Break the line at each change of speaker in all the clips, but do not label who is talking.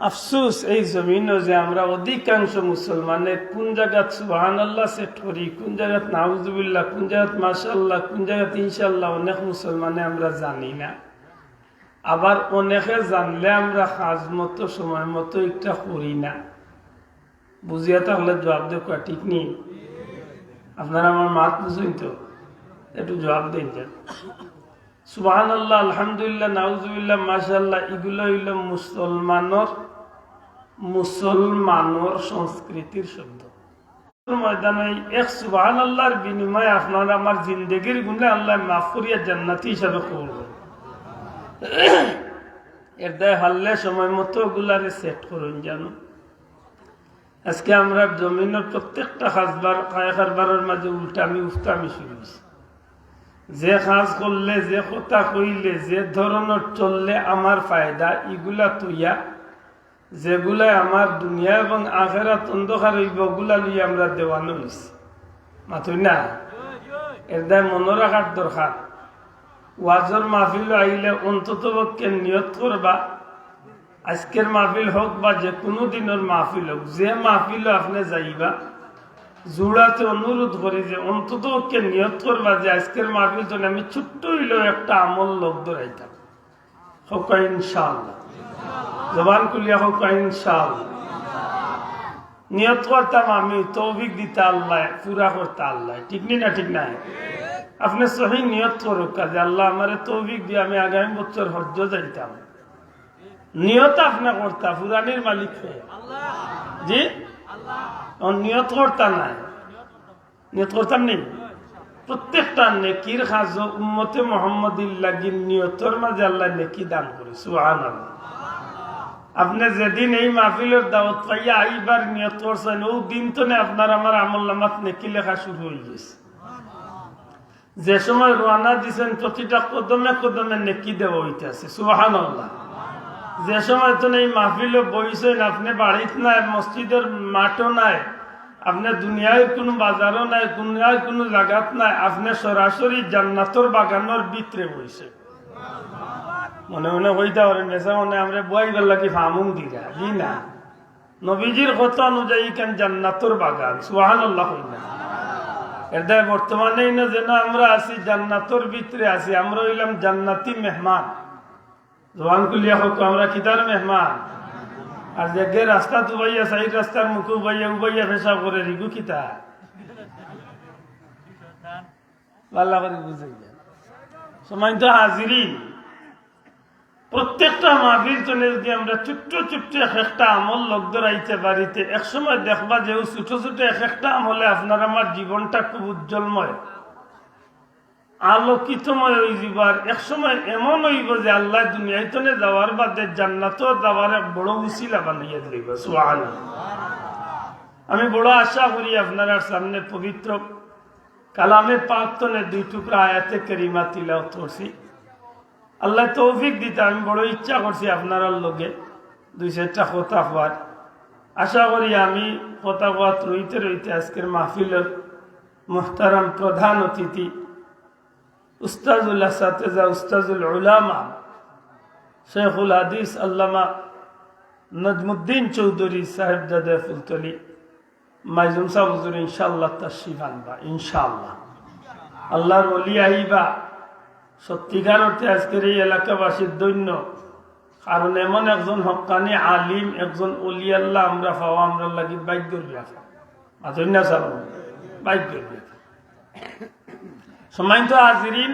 আফসোস এই জমিনও যে আমরা অধিকাংশ মুসলমানের কোন জায়গাত সুবহানাল্লাহ সেট করি, কোন জায়গাত নাউজুবিল্লাহ, কোন জায়গাত মাশাআল্লাহ, কোন জায়গাত ইনশাআল্লাহ, অনেক মুসলমানে আমরা জানি না। আবার অনেকে জানলে আমরা কাজ মতো সময় মতো একটা করি না। বুঝিয়া তাহলে জবাব দেব, ঠিক নেই? আপনারা আমার মাত বুঝুন তো, একটু জবাব দিন। সুবহানাল্লাহ, আলহামদুলিল্লাহ, নাউজুবিল্লাহ, মাশাআল্লাহ, এগুলো হইল মুসলমানের সংস্কৃতির শব্দ। ময়দানে এক সুবহানাল্লাহর বিনিময়ে আপনারা আমার জিন্দেগির গুণে আল্লাহ মাফ করিয়া জান্নাতি হিসাবে করবেন। এর দায় হারলে সময় মতো ওগুলারে সেট করুন। জানো আজকে আমরা জমিনের প্রত্যেকটা কারবারের মাঝে উল্টামি উফতামি শুরু হয়েছে। যে কাজ করলে, যে কথা কইলে, যে ধরনের চললে আমার ফায়দা, এগুলা তুইয়া যেগুলা আমার দুনিয়া এবং আখেরাত অন্ধকার হইব, ওগুলা লইয়া আমরা দেওয়ানো হয়েছি। মাথুই না? এর দায় মনে রাখার দরকার। ওয়াজর মাহফিল আইলে অন্তত পক্ষে নিয়ত করবা, আজকের মাহফিল হোক বা যে কোনো দিনের মাহফিল হোক, যে মাহফিল আপনি যাইবা, জোড়াতে অনুরোধ করি যে অন্তত পক্ষে নিয়ত করবা যে আজকের মাহফিল জন্য আমি ছোট্ট হইলেও একটা আমল লোক ধরাইতাম। হোক ইনশাআল্লাহ, জবান খুলিয়া হোক ইনশাআল্লাহ। নিয়ত করতাম আমি, তৌফিক দিতে আল্লাহ, পুরা করতে আল্লাহ। ঠিক নি না? ঠিক নাই? আপনি সহি নিয়ত করুক কাজে আল্লাহ আমারে তৌফিক দিয়ে আমি আগামী বছর হজ্জ যাইতাম। নিয়ত আপনি করতা, পুরানির মালিক হয়ে। জি নিয়ত করতা নাই, নিয়ত করতাম নেই। প্রত্যেকটা নেকির কাজ উম্মতে মুহাম্মাদির লাগি নিয়তর মাঝে আল্লাহ নেকি দান করে। সুবহানাল্লাহ। আপনি যেদিন এই মাহফিলের দাওয়াত পাইয়া আইবার নিয়ত করছেন, ও দিন তো আপনার আমার আমলনামাত নেকি লেখা শুরু হয়ে গেছে। যে সময় রওনা দিছেন প্রতিটা কদমে কদমে নেকি দেওয়া হইতেছে। সুবহানাল্লাহ। যে সময় তো এই মাহফিলে বইছেন, আপনি বাড়িতে নাই, মসজিদের মাঠও নাই, আপনি দুনিয়ায় কোনো বাজারও নাই, দুনিয়ায় কোনো জায়গাত নাই, আপনি সরাসরি জান্নাতের বাগানের ভিতরে বইছে। মনে মনে হইতে পারেন মেসা মনে আমরা বই গেল কি ফামুং দিঘা। জি না, নবীজির কথা অনুযায়ী কেন জান্নাতের বাগান। সুবহানাল্লাহ। হইনা এর দায় বর্তমানে না যেন আমরা আছি জান্নাতের ভিতরে আছি, আমরা হইলাম জান্নাতি মেহমান। জবান খুলিয়া হোক, আমরা কিতার মেহমান। আর যে রাস্তা তো ভাইয়া সাইড রাস্তার মুখে ভাইয়া উবাইয়া ফেসা করে রিগু কিতা পাল্লা করে বুঝে যায়। সময় তো হাজিরি প্রত্যেকটা মাহফিল চলে যদি আমরা ছোট্ট ছোট্ট একটা আমল লোক ধরাইতে পারিতে, একসময় দেখবা যে ছোট ছোট একটা আমলে আপনার আমার জীবনটা খুব উজ্জ্বলময় আলোকিতময় হয়ে যাবার। একসময় এমন হইব যে আল্লাহ দুনিয়ায় তনে যাওয়ার বাদে জান্নাতও যাওয়ার এক বড় উসিলা বানাইয়া দিবে। সুবহানাল্লাহ। আমি বড় আশা করি আপনার সামনে পবিত্র কালামে পাক তনে 2 টুকরা আয়াতে কারিমা তিলাওয়াত করছি। আল্লাহ তৌফিক দিতে আমি বড় ইচ্ছা করছি আপনার লগে 2-4টা কথা হওয়ার। আশা করি আমি কথা হওয়াত রইতে রইতে আজকের মাহফিলের মুহতারাম প্রধান অতিথি উস্তাজুল আসাতিজা, উস্তাজুল উলামা, শেখুল হাদিস আল্লামা নজমুদ্দিন চৌধুরী সাহেবজাদে ফুলতলি মাইজুম সাহেব হুজুর ইনশাআল্লাহ তাশরীফ আনবা। ইনশাআল্লাহ আল্লাহর ওলি আইবা। সত্যিকার অর্থে আজকের এই এলাকাবাসীর দৈন্য, কারণ এমন একজন হক্কানি আলিম, একজন ওলি আল্লাহ আমরা পাওয়া আমরা লাগি ভাগ্যের ব্যাপার। আজন্য সাহেব ভাগ্যের ব্যাপার। সম্মানিত হাজিরিন,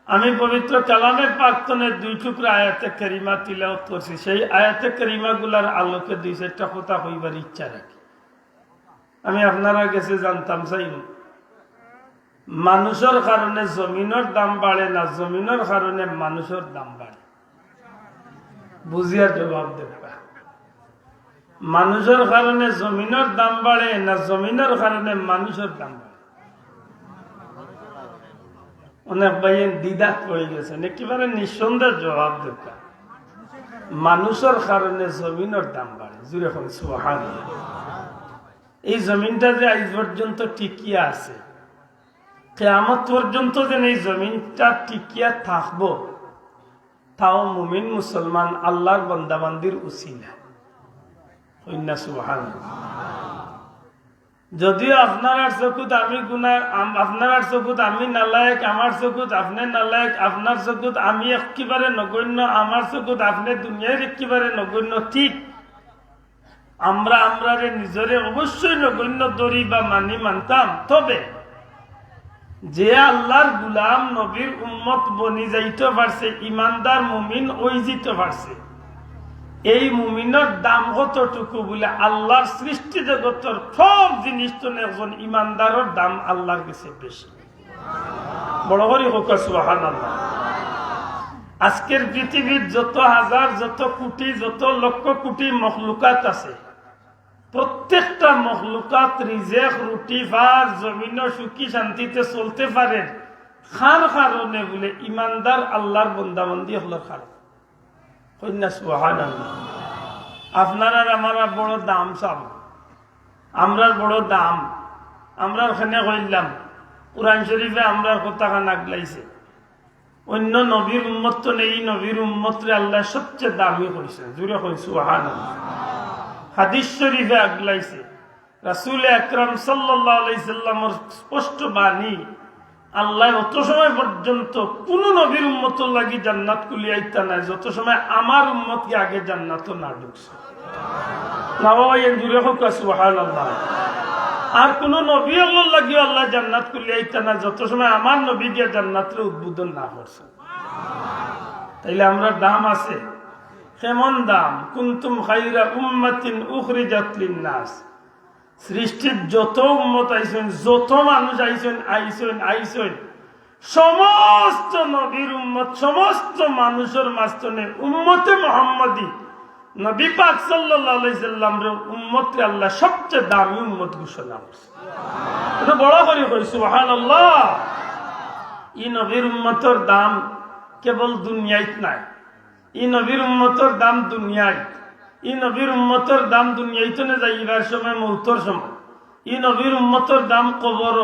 আমি পবিত্র কালামে পাকতনের 2 টুকরা আয়াতে কারিমা তিলাওয়াত করছি। সেই আয়াতে কারিমা গুলার আলোকে 2-4টা কথা কইবার ইচ্ছা রাখি। আমি আপনারা কাছে জানতাম চাই, মানুষের কারণে জমিনের দাম বাড়ে না, জমিনের কারণে মানুষের দাম বাড়ে? বুঝিয়া জবাব দেবা। মানুষের কারণে জমিনের দাম বাড়ে না জমিনের কারণে মানুষের দাম বাড়ে? অনেক ভাই দ্বিধাত পড়ে গেছেন, একেবারে নিঃসন্দেহ জবাব দেবা। মানুষের কারণে জমিনের দাম বাড়ে। জুড়ে এখন সুবহানাল্লাহ। এই জমিনটা যে আজ পর্যন্ত টিকিয়া আছে, কিয়ামত পর্যন্ত যেন এই জমিনটা টিকিয়া থাকবো, তাও মুমিন মুসলমান আল্লাহর বান্দাবান্দির উসিলা। সুবহানাল্লাহ। যদিও আপনার চকুত আমি গুনাহ, আপনার চকুত আমি নালায়েক, আমার চকুত আপনি নালায়েক, আপনার চকুত আমি একেবারে নগণ্য, আমার চকুত আপনি দুনিয়ার একেবারে নগণ্য, ঠিক আমরা আমরারে নিজরে অবশ্যই নগণ্য দরি বা মানতাম। তবে যে আল্লাহর গুলাম নবীর উম্মত বনি যাইতে পারছে, ইমানদার মুমিন ওই যেতে পারছে, এই মুমিনের দাম কতটুকু বলে আল্লাহর সৃষ্টি জগতের সব জিনিস তো একজন ইমানদারের দাম আল্লাহর কাছে বেশি। বড় করে হোক সুবহানাল্লাহ। আজকের পৃথিবীর যত হাজার, যত কোটি, যত লক্ষ কোটি মখলুকাত আছে, প্রত্যেকটা মখলুকাত রিজেক রুটি ভার জমিন সুখী শান্তিতে চলতে পারে খার কারণে বলে ইমানদার আল্লাহর বন্দাবন্দি হলো কারণ। সুবহানাল্লাহ। আপনার আর আমার বড় দাম চাব, আমরার বড় দাম, আমরা ওখানে কইলাম কুরআন শরীফে আমরার কথা খান আগলাইছে। অন্য নবীর উম্মত তো নেই, নবীর উম্মতরে আল্লাহ সবচেয়ে দামি কইছেন। জুড়ে কই সুবহানাল্লাহ। হাদিস শরীফে আগলাইছে রাসূল আকরাম সাল্লাল্লাহু আলাইহি সাল্লামের স্পষ্ট বাণী, আল্লাহ অত সময় পর্যন্ত কোন নবীর উম্মত লাগি জান্নাত কুলিয়াইতা নাই যত সময় আমার উম্মতকে আগে জান্নাত না ঢুকছে। না বাবা, এর জুড়ে হোক সুবহানাল্লাহ। আর কোন নবী আল্লাহ লাগিও আল্লাহ জান্নাত কুলিয়াইতা না যত সময় আমার নবী দিয়ে জান্নাতের উদ্বোধন না করছে। তাইলে আমরা দাম আছে। কেমন দাম? কুনতুম খায়রা উম্মাতিন উখরিজাত লিন-নাস। সৃষ্টির যত উম্মত আইছেন, যত মানুষ আইছেন, সমস্ত নবীর উম্মত, সমস্ত মানুষের মাঝখানে উম্মতে মুহাম্মাদি নবী পাক সাল্লাল্লাহু আলাইহি সাল্লামের উম্মতকে আল্লাহ সবচেয়ে দামি উম্মত ঘোষণা করছে। এটা বড় করে কই সুবহানাল্লাহ। এই নবীর উম্মতের দাম কেবল দুনিয়ায় নাই, এই নবীর উম্মতের দাম দুনিয়ায়, এই নবীর উম্মতের দাম দুনিয়াইতে না যাইবার সময়, মৌতর সময়। এই নবীর উম্মতের দাম কবর,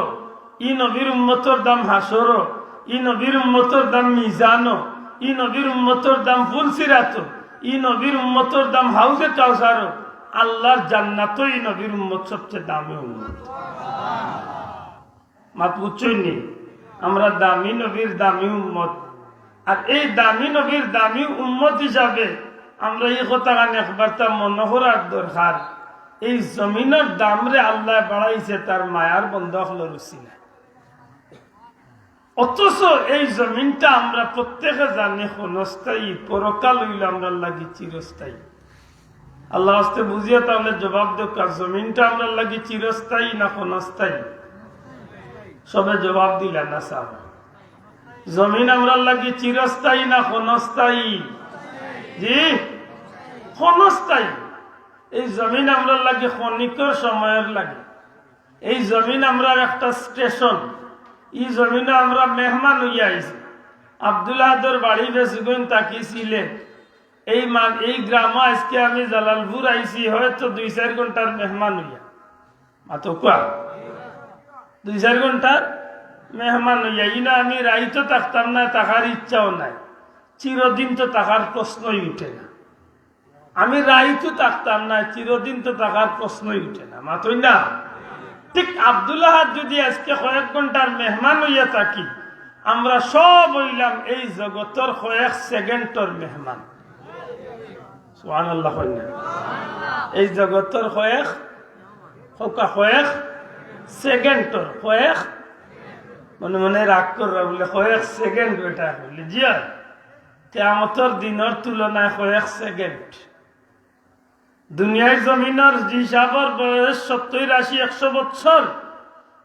এই নবীর উম্মতের দাম হাসর, এই নবীর উম্মতের দাম মিজান, এই নবীর উম্মতের দাম ফুলসিরাত, এই নবীর উম্মতের দাম হাউজে কাউসার। আল্লাহর জান্নাত এই নবীর উম্মত সবচেয়ে দামি উম্মত। মাত বুঝছইনি? আমরা দামি নবীর দামি উম্মত। আর এই দামি নবীর দামি উম্মত হিসাবে আমরা এই কথা গান একবার তার মনে করার দরকার, এই জমিনের দামরে আল্লাহ বাড়াইছে তার মায়ার বন্ধক লরুছিলেন। অথচ এই জমিনটা আমরা প্রত্যেকে জানি ক্ষণস্থায়ী, পরকাল হইল আমরা লাগি চিরস্থায়ী। আল্লাহ আস্তে বুঝিয়ে তাহলে জবাব দরকার, জমিনটা আমরা লাগি চিরস্থায়ী না ক্ষণস্থায়ী? সবে জবাব দিলেন না সাহেব। জমিন আমরা লাগি চিরস্থায়ী না ক্ষণস্থায়ী? জি, ক্ষণস্থায়ী। এই জমিন আমরা লাগে ক্ষণিকের সময়ের লাগে। এই জমিন আমরা একটা স্টেশন। এই জমিনে আমরা মেহমান হইয়া আইছি। আব্দুল্লাহর বাড়ি বেসুগুন তাকিয়েছিলেন, এই গ্রাম আজকে আমি জালালপুর আইছি, হয়তো 2-4 ঘন্টার মেহমান হইয়া। মাতো কোয়া 2-4 ঘন্টার মেহমান হইয়া। ইনা আমি রাইতো থাকতাম না, থাকার ইচ্ছাও নাই, চিরদিন তো থাকার প্রশ্নই উঠে না। আমি রাইতো থাকতাম না, চিরদিন তো থাকার প্রশ্নই উঠে না। মাতই না? ঠিক আব্দুল্লাহ যদি আজকে কয়েক ঘন্টার মেহমান হইয়া থাকি, আমরা সব হইলাম এই জগতের কয়েক সেকেন্ডর মেহমান। সুবহানাল্লাহ। এই জগতের কয়েক সেকেন্ডর, কয়েক মনে মনে রাগ করবা বলে কয়েক সেকেন্ড বেটা বলি জিয়া, কিয়ামতের দিনের তুলনায় কয়েক সেকেন্ড। দুনিয়ার জমিনের হিসাবের বয়স 70-80-100 বছর,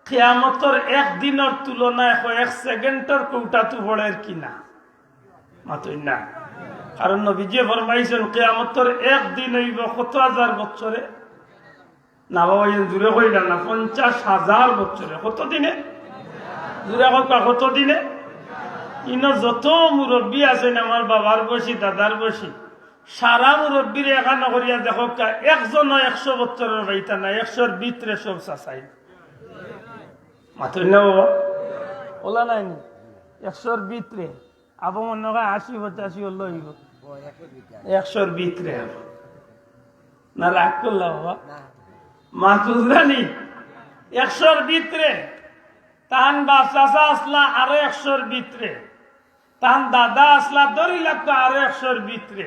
কিয়ামতের একদিনের তুলনায় কয়েক সেকেন্ডের কৌটা তো বড়ের কিনা? মাতই না? কারণ নবীজি ফরমাইছেন কিয়ামতের একদিন হইব কত হাজার বছরে? না বাবা, জুড়ে কইলা না, 50,000 বছরে। কত দিনে? জুড়ে কইবা কত দিনে? ইনো যত মুরব্বী আছেন আমার বাবার বয়সী, দাদার বয়সী, সারা মুরব্বীর এখানে করিয়া দেখো, একজন 100 বছরের বাইতা না, 100-র ভিতরে সব চাচাই। মাতই না বাবা? ওলা নাই 100-র ভিতরে আবু মনে হয় 80-85 হলো 100-র ভিতরে না রাগ করলাম বাবা মাতুজরানি 100-র ভিতরে তান বাচ্চা আসলা আরো 100-র ভিতরে তান দাদা আসলা 2 লাখ আরো 100-র ভিতরে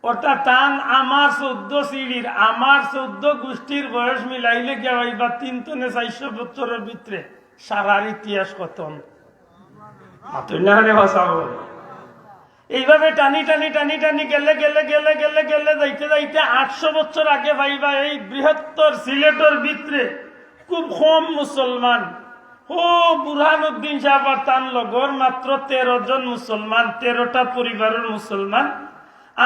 অর্থাৎ তান আমার 14 সিঁড়ির আমার 14 গোষ্ঠীর বয়স মিলাইলে গিয়ে এবার 300-400 বছরের ভিতরে সারার ইতিহাস কত এইভাবে টানি টানি টানি টানি গেলে গেলে গেলে গেলে গেলে যাইতে যাইতে 800 বছর আগে ভাইবা এই বৃহত্তর সিলেটের ভিতরে খুব কম মুসলমান বুরহানুদ্দিন সাহেব আর তার লগর মাত্র 13 জন মুসলমান 13টা পরিবারের মুসলমান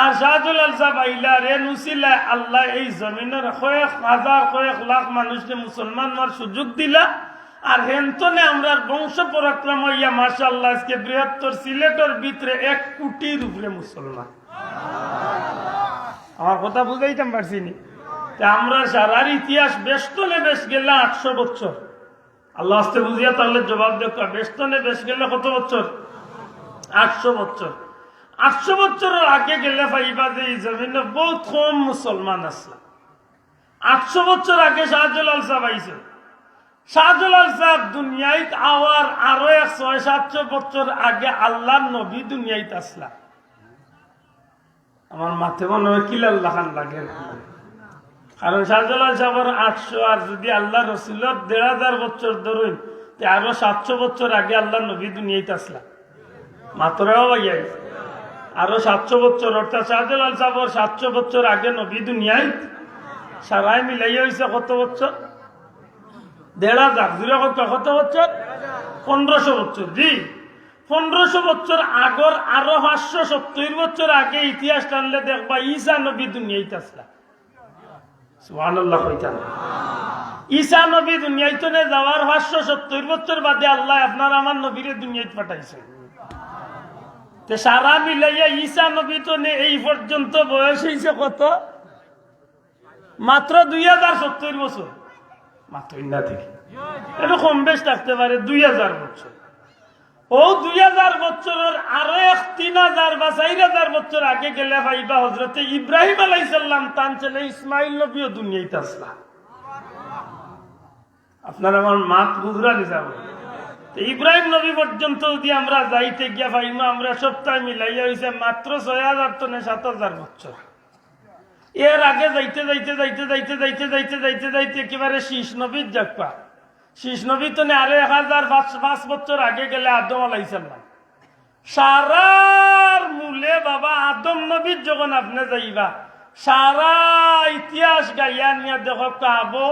আর শাহজলাল সাহেব আইলা রে নুসিলা আল্লাহ এই জমিনের কয়েক হাজার কয়েক লাখ মানুষকে মুসলমান হওয়ার সুযোগ দিলা আর হেন্তনে আমরা বংশ পরাক্রম হইয়া মাশাআল্লাহ আজকে বৃহত্তর সিলেটের ভিতরে 1 কোটির উপরে মুসলমান আমার কথা বুঝাইতাম পারছি নি আমরা সারার ইতিহাস বেষ্টনে বেশ গেলে 800 বছর আল্লাহ আস্তে বুঝিয়া তাহলে জবাব দেখো বেষ্টনে বেশ গেলে কত বছর 800 বছর 800 বছরের আগে গেলে ভাইবা যে এই জমিনে বহুত কম মুসলমান আছে 800 বছর আগে শাহজলাল সাহেব আইছে শাহজলাল সাহেব দুনিয়ায় আওয়ার আরো 600-700 বছর আগে আল্লাহর নবী দুনিয়ায় আসলা আমার মাথে মনে হয় কিলাল্লাহ খান লাগে কারণ শাহজলাল সাহেবের 800 আর যদি আল্লাহ রসুলের 1500 বছর ধরুন আরো 700 বছর আগে আল্লাহ নবী দুনিয়ায় আসলা মাত্রাও ভাইয়াই আরো 700 বছর অর্থাৎ শাহজলাল সাহেবের 700 বছর আগে নবী দুনিয়ায় সারাই মিলাইয়া হয়েছে কত বছর 1500 কত বছর 1500 বছর জি 1500 বছর আগর আরো 570 বছর আগে ইতিহাস টানলে দেখবা ঈসা নবী দুনিয়াতে আসলা সুবহানাল্লাহ কইতাম ঈসা নবী দুনিয়াতে যাওয়ার 570 বছর বাদে আল্লাহ আপনার আমার নবীরে দুনিয়াতে পাঠাইছে তে সারা মিলাইয়া ঈসা নবী তো এই পর্যন্ত বয়স হইছে কত মাত্র 2070 বছর মাত্র না থেকে এটা কম বেশ থাকতে পারে 2000 বছর ও 2000 বছরের আরো 3000 বা 4000 বছর আগে গেলে ভাইবা হযরতে ইব্রাহিম আলাইহিস সালাম তার ছেলে ইসমাইল নবীও দুনিয়াতে আসলা আপনার আমার মাত বুঝরা নিজাম ইব্রাহিম নবী পর্যন্ত যদি আমরা যাইতে গিয়া ভাইমা আমরা সপ্তাহ মিলাইয়া হইছে মাত্র 6000 তো না 7000 বছর এর আগে যাইতে যাইতে যাইতে যাইতে যাইতে যাইতে যাইতে যাইতে একেবারে শীষ নবীর যাকবা শীষ নবী তো আরো 1005 বছর আগে গেলে আদম আলাইহিস সালাম সারার মূলে বাবা আদম নবীর যখন আপনি যাইবা সারা ইতিহাস গাইয়া নিয়ে দেখো কাবো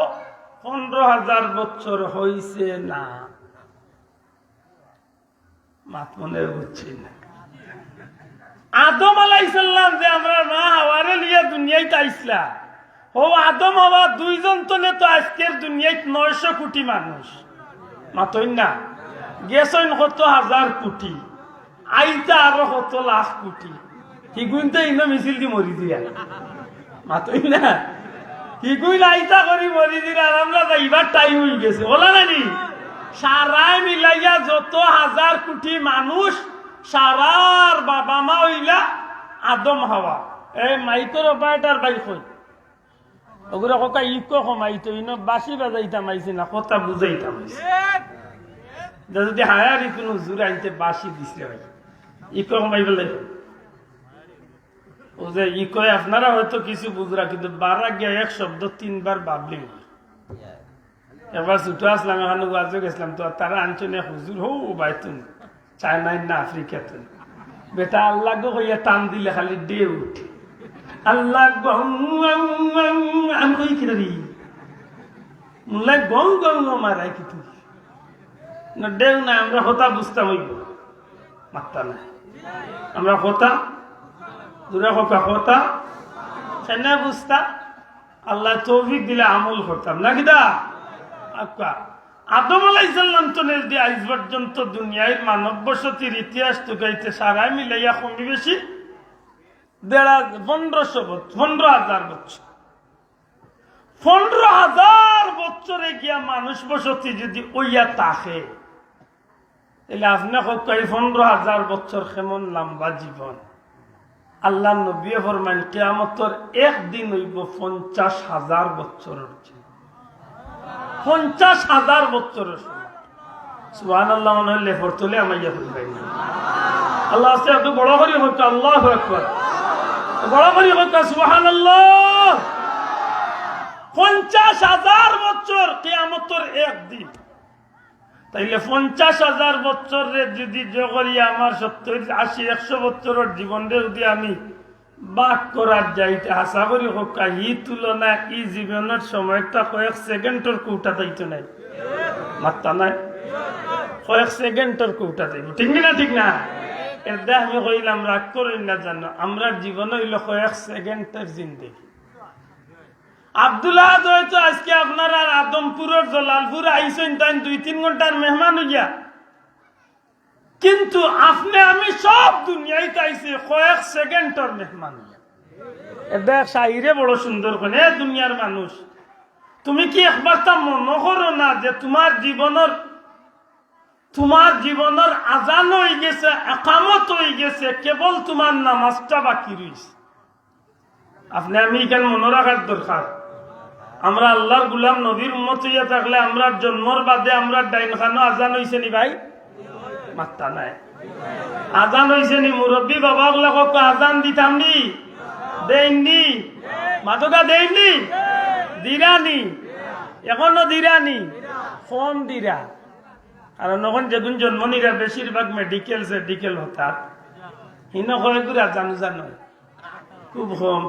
15000 বছর হইছে না মাত মনে বুঝছি না আদম আলাইহিস সালাম যে আমরা মা হাওয়ারে লিয়া দুনিয়ায় আইসলা ও আদম হাওয়া দুইজন তো আজকের দুনিয়ায় 900 কোটি মানুষ মাতই না গেছেন কত হাজার কোটি আইতা আরো কত লাখ কোটি হিগুনতে ইনো মিছিল দি মরি দিয়া মাতই না হিগুইল আইতা করি মরি দিয়া আমরা যাইবার টাইম হয়ে গেছে বলা নানি সারাই মিলাইয়া যত হাজার কোটি মানুষ সারার বাবা মা হইলা আদম হাওয়া এই মাইকের অপারেটর বাই কই ওগুলো কথা ইকো কমাইতো ইনো বাসি বাজাইতাম আইছে না কথা বুঝাইতাম যদি হায়ারি কোনো জোর আনতে বাসি দিছে ভাই ইকো কমাই বলে ও যে ইকোয় আপনারা হয়তো কিছু বুঝরা কিন্তু বারা গিয়া এক শব্দ 3 বার বাবলি একবার ছুটো আসলাম এখানে গাজে গেছিলাম তো তারা আনছনে হুজুর হো বাইতুন চায়নায় না আফ্রিকাতে বেটা আল্লাহ গো হইয়া টান দিলে খালি ডে উঠে আল্লাহ আমি কই কিনারি মুল্লা গং গং মারাই কি তুই না ডেউ না আমরা হতা বুঝতাম হইব মাত্তা না আমরা হতা দূরে হকা হতা সেনা বুঝতা আল্লাহ তৌফিক দিলে আমল করতাম না কিদা আক্কা আদম আলাইহিস সালাম তো দিয়ে আজ পর্যন্ত দুনিয়ায় মানব বসতির ইতিহাস তো গাইতে সারাই মিলাইয়া কমই বেশি 1500 বছর 15000 বছর 15000 বছরে গিয়া মানুষ বসতি যদি ওইয়া থাকে তাহলে আপনি কই 15,000 বছর কেমন লম্বা জীবন? আল্লাহ নবী ফরমাইন কিয়ামতের একদিন হইব 50,000 বছরের জীবন। 50,000 বছরের সময়। সুবহানাল্লাহ মনে হলে পড়তলে আমাইয়া ফুলবাই না। আল্লাহ আস্তে এত বড় করে হোক, আল্লাহু আকবার, বড় করে হোক সুবহানাল্লাহ। 50,000 বছর কিয়ামতের একদিন। তাইলে 50,000 বছরে যদি জগরি আমার 70, 80, 100 বছরের জীবনটা যদি আমি বাক করার যাইতে আশা করি হোক, ই তুলনা ই জীবনের সময়টা কয়েক সেকেন্ডের কৌটা যাইতো নাই, মাত্রা নাই, কয়েক সেকেন্ডের কৌটা যাইব, ঠিক না? ঠিক না? এর দেখ আমি কইলাম রাগ করি না, জানো আমরা জীবন হইল কয়েক সেকেন্ডের জিন্দেগি। আব্দুল্লাহ হয়তো আজকে আপনারা আদমপুরের জলালপুর আইসেন, তাই 2-3 ঘন্টার মেহমান হইয়া, কিন্তু আপনি আমি সব দুনিয়ায় আইসি কয়েক সেকেন্ডের মেহমান হইয়া। দেখ শাইরে বড় সুন্দর করে, দুনিয়ার মানুষ তুমি কি একবার তা মনে করো না যে তোমার জীবনের আজান হয়ে গেছে, একামত হয়ে গেছে, কেবল তোমার নামাজটা বাকি রয়েছে। আপনি আমি এখানে মনে রাখার দরকার, আমরা আল্লাহর গুলাম নবীর উম্মত হইয়া থাকলে আমরা জন্মর বাদে আমরা ডাইন খানো আজান হইছে নি ভাই? মাত্তা নাই। আজান হইছে নি? মুরব্বী বাবা গুলাক আজান দিতাম নি? দেননি? মাতকা দেননি? দিরানি? এখনো দিরানি? ফোন দিরা। কারণ এখন যেদিন জন্ম নিরা বেশিরভাগ মেডিকেল হঠাৎ হিন কয় করে আজান জানো খুব কম।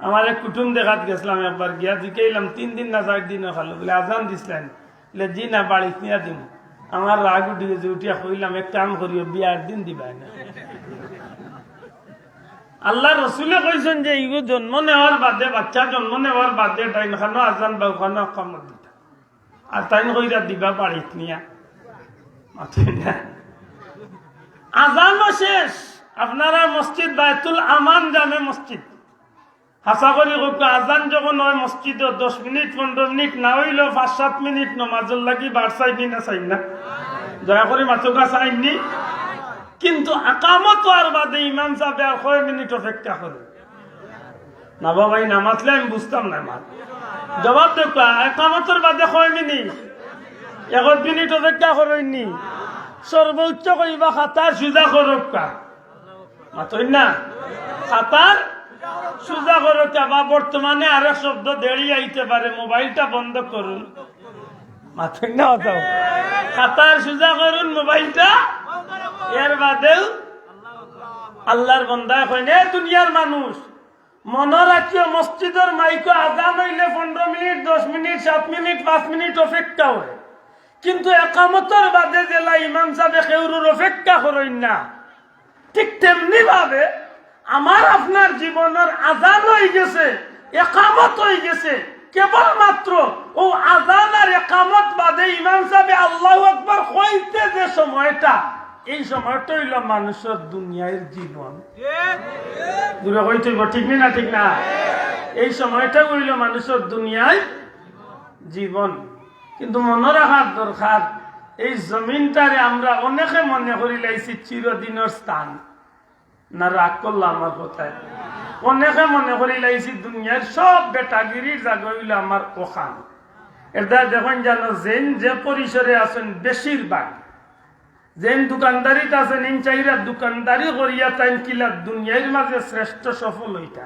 আমার এক কুটুম দেখাত গেছিলাম একবার, গিয়া জিকাইলাম 3 দিন না 4 দিনও খালো, বলে আজান দিছিলেন? বলে জি না, বাড়ি নিয়ে দিন। আমার রাগ উঠে গেছে, উঠিয়া কইলাম এক কাম করিও, বিয়ার দিন দিবাই না। আল্লাহ রসুলে কইছেন যে ইগো জন্ম নেওয়ার বাদে, বাচ্চা জন্ম নেওয়ার বাদে ডাইন খানো আজান বা ওখানে কামত দিতা, আর তাই কইরা দিবা বাড়িত নিয়া। আজানও শেষ। আপনারা মসজিদ বায়তুল আমান জামে মসজিদ হাসা করি আজান যখন হয় মসজিদ 10 মিনিট 15 মিনিট না হইল 5-7 মিনিট নমাজের লাগি বার চাইনি না চাই না, দয়া করে মাথকা চাইনি। কিন্তু আকামত হওয়ার বাদে ইমাম সাহেব আর 6 মিনিট অপেক্ষা করে না। বাবাই নামাজলে আমি বুঝতাম না, মার জবাব দেখা একামতের বাদে 6 মিনিট 1 মিনিট অপেক্ষা করেননি। সর্বোচ্চ করিবা খাতার সুজা করকা, মাতই না খাতার সুজা করকা। বা বর্তমানে আরেক শব্দ দেরি আইতে পারে, মোবাইলটা বন্ধ করুন, মাতই না অতাও খাতার সুজা করুন মোবাইলটা। এর বাদেও আল্লাহর বান্দা কইনে দুনিয়ার মানুষ মনে রাখিও, মসজিদের মাইকো আজান হইলে 15 মিনিট 10 মিনিট 7 মিনিট 5 মিনিট অপেক্ষা হয়, কিন্তু একামতের বাদে জেলা ইমাম সাহেব কেউরুর অপেক্ষা করেন না। ঠিক তেমনি ভাবে আমার আপনার জীবনের আজান হয়ে গেছে, একামত হয়ে গেছে, কেবলমাত্র ও আজান আর একামত বাদে ইমাম সাহেব আল্লাহু আকবার কইতে যে সময়টা, এই সময়টা হইল মানুষের দুনিয়ার জীবন। দূরে হইতে ঠিক না? ঠিক না? এই সময়টা হইল মানুষের দুনিয়ায় জীবন। কিন্তু মনে রাখার দরকার, এই জমিনটারে আমরা অনেকে মনে করি লাইছি চিরদিনের স্থান। না রাগ করলাম আমার কথায়? অনেকে মনে করি লাইছি দুনিয়ার সব বেটাগিরির জায়গা হইল আমার ওখান। এটা যখন জানো যে পরিসরে আছেন বেশিরভাগ যেন দোকানদারিতে আছেন, ইন চাইরা দোকানদারি করিয়া তাই কিলা দুনিয়ার মাঝে শ্রেষ্ঠ সফল হইতা।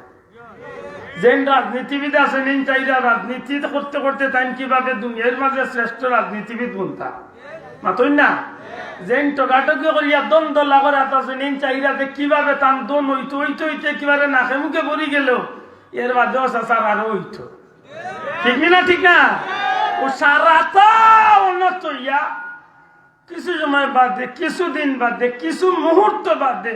যেন রাজনীতিবিদ আছেন, ইন চাইরা রাজনীতি করতে করতে তাই কিভাবে দুনিয়ার মাঝে শ্রেষ্ঠ রাজনীতিবিদ বলতা, মাতই না? যেন টকাটকি করিয়া দ্বন্দ্ব লাগার হাত আছেন, ইন চাইরাতে কিভাবে তান দন হইতো হইতে হইতে কিভাবে নাকে মুখে ভরি গেল, এর বাদেও সার আরো হইতো। ঠিক না? ঠিক না? ও সারাটা উন্নত হইয়া কিছু সময় বাদে, কিছুদিন বাদে, কিছু মুহূর্ত বাদে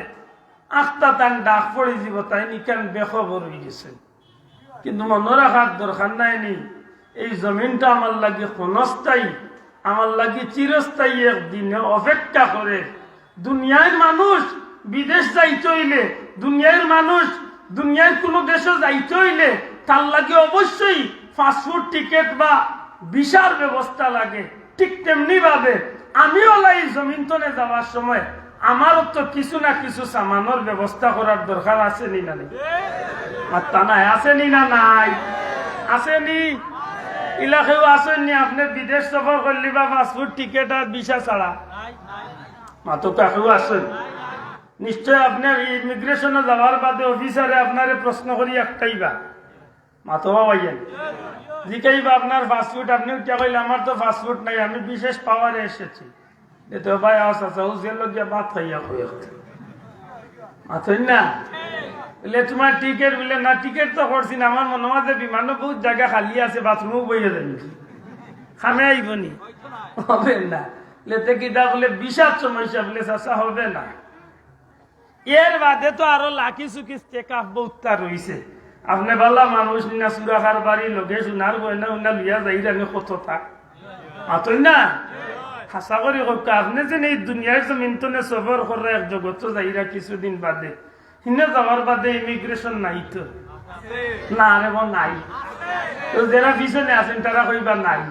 আখটা তান ডাক পড়ে যাব, তাই নিকান বেখবর হয়ে গেছে। কিন্তু মনে রাখার দরকার নাই নি, এই জমিনটা আমার লাগে ক্ষণস্থায়ী, আমার লাগে চিরস্থায়ী। একদিনে অপেক্ষা করে দুনিয়ার মানুষ বিদেশ যাইতে হইলে, দুনিয়ার মানুষ দুনিয়ার কোনো দেশে যাইতে হইলে তার লাগে অবশ্যই পাসপোর্ট টিকিট বা ভিসার ব্যবস্থা লাগে। ঠিক তেমনি ভাবে আমি ওলাই জমিন তনে যাওয়ার সময় আমারও তো কিছু না কিছু সামানোর ব্যবস্থা করার দরকার আছে নি না নেই? মাত্তা নাই আছে নি না নাই? আসেনি ইলাকাও আসেননি? আপনি বিদেশ সফর করলি বা পাসপোর্ট টিকেট আর ভিসা ছাড়া মাত্র কাকেও আসেন নিশ্চয়। আপনার ইমিগ্রেশনে যাওয়ার বাদে অফিসারে আপনারে প্রশ্ন করি একটাই বা মাতো ভাইয়েন জিকাইবা আপনার পাসপোর্ট, আপনি উঠা কইলে আমার তো পাসপোর্ট নাই, আমি বিশেষ পাওয়ারে এসেছি। এতো ভাই আচ্ছা হুজের লোক বাদ খাইয়া মাথই না বলে তোমার টিকেট বলে না, টিকেট তো করছি না, আমার মনে হয় যে বিমানও বহুত জায়গা খালি আছে, বাথরুমও বইয়ে যাই খামে আইব নি হবে না। লেতে কিটা বলে বিষাদ সমস্যা বলে চাষা হবে না। এর বাদে তো আরো লাকি চুকি চেক আপ বহুতটা রয়েছে। আপনি বললা মানুষ না সুরাখার বাড়ি লোকে সোনার গয়না উনা লিয়া যাই জানি কত থাক মাতই না। হাসা করি হোক আপনি যে এই দুনিয়ার জমিন তনে সফর করে এক জগত যাইরা কিছুদিন বাদে হিনে যাওয়ার বাদে ইমিগ্রেশন নাই তো না রে নাই। তো যারা পিছনে আছেন তারা কইবা নাই,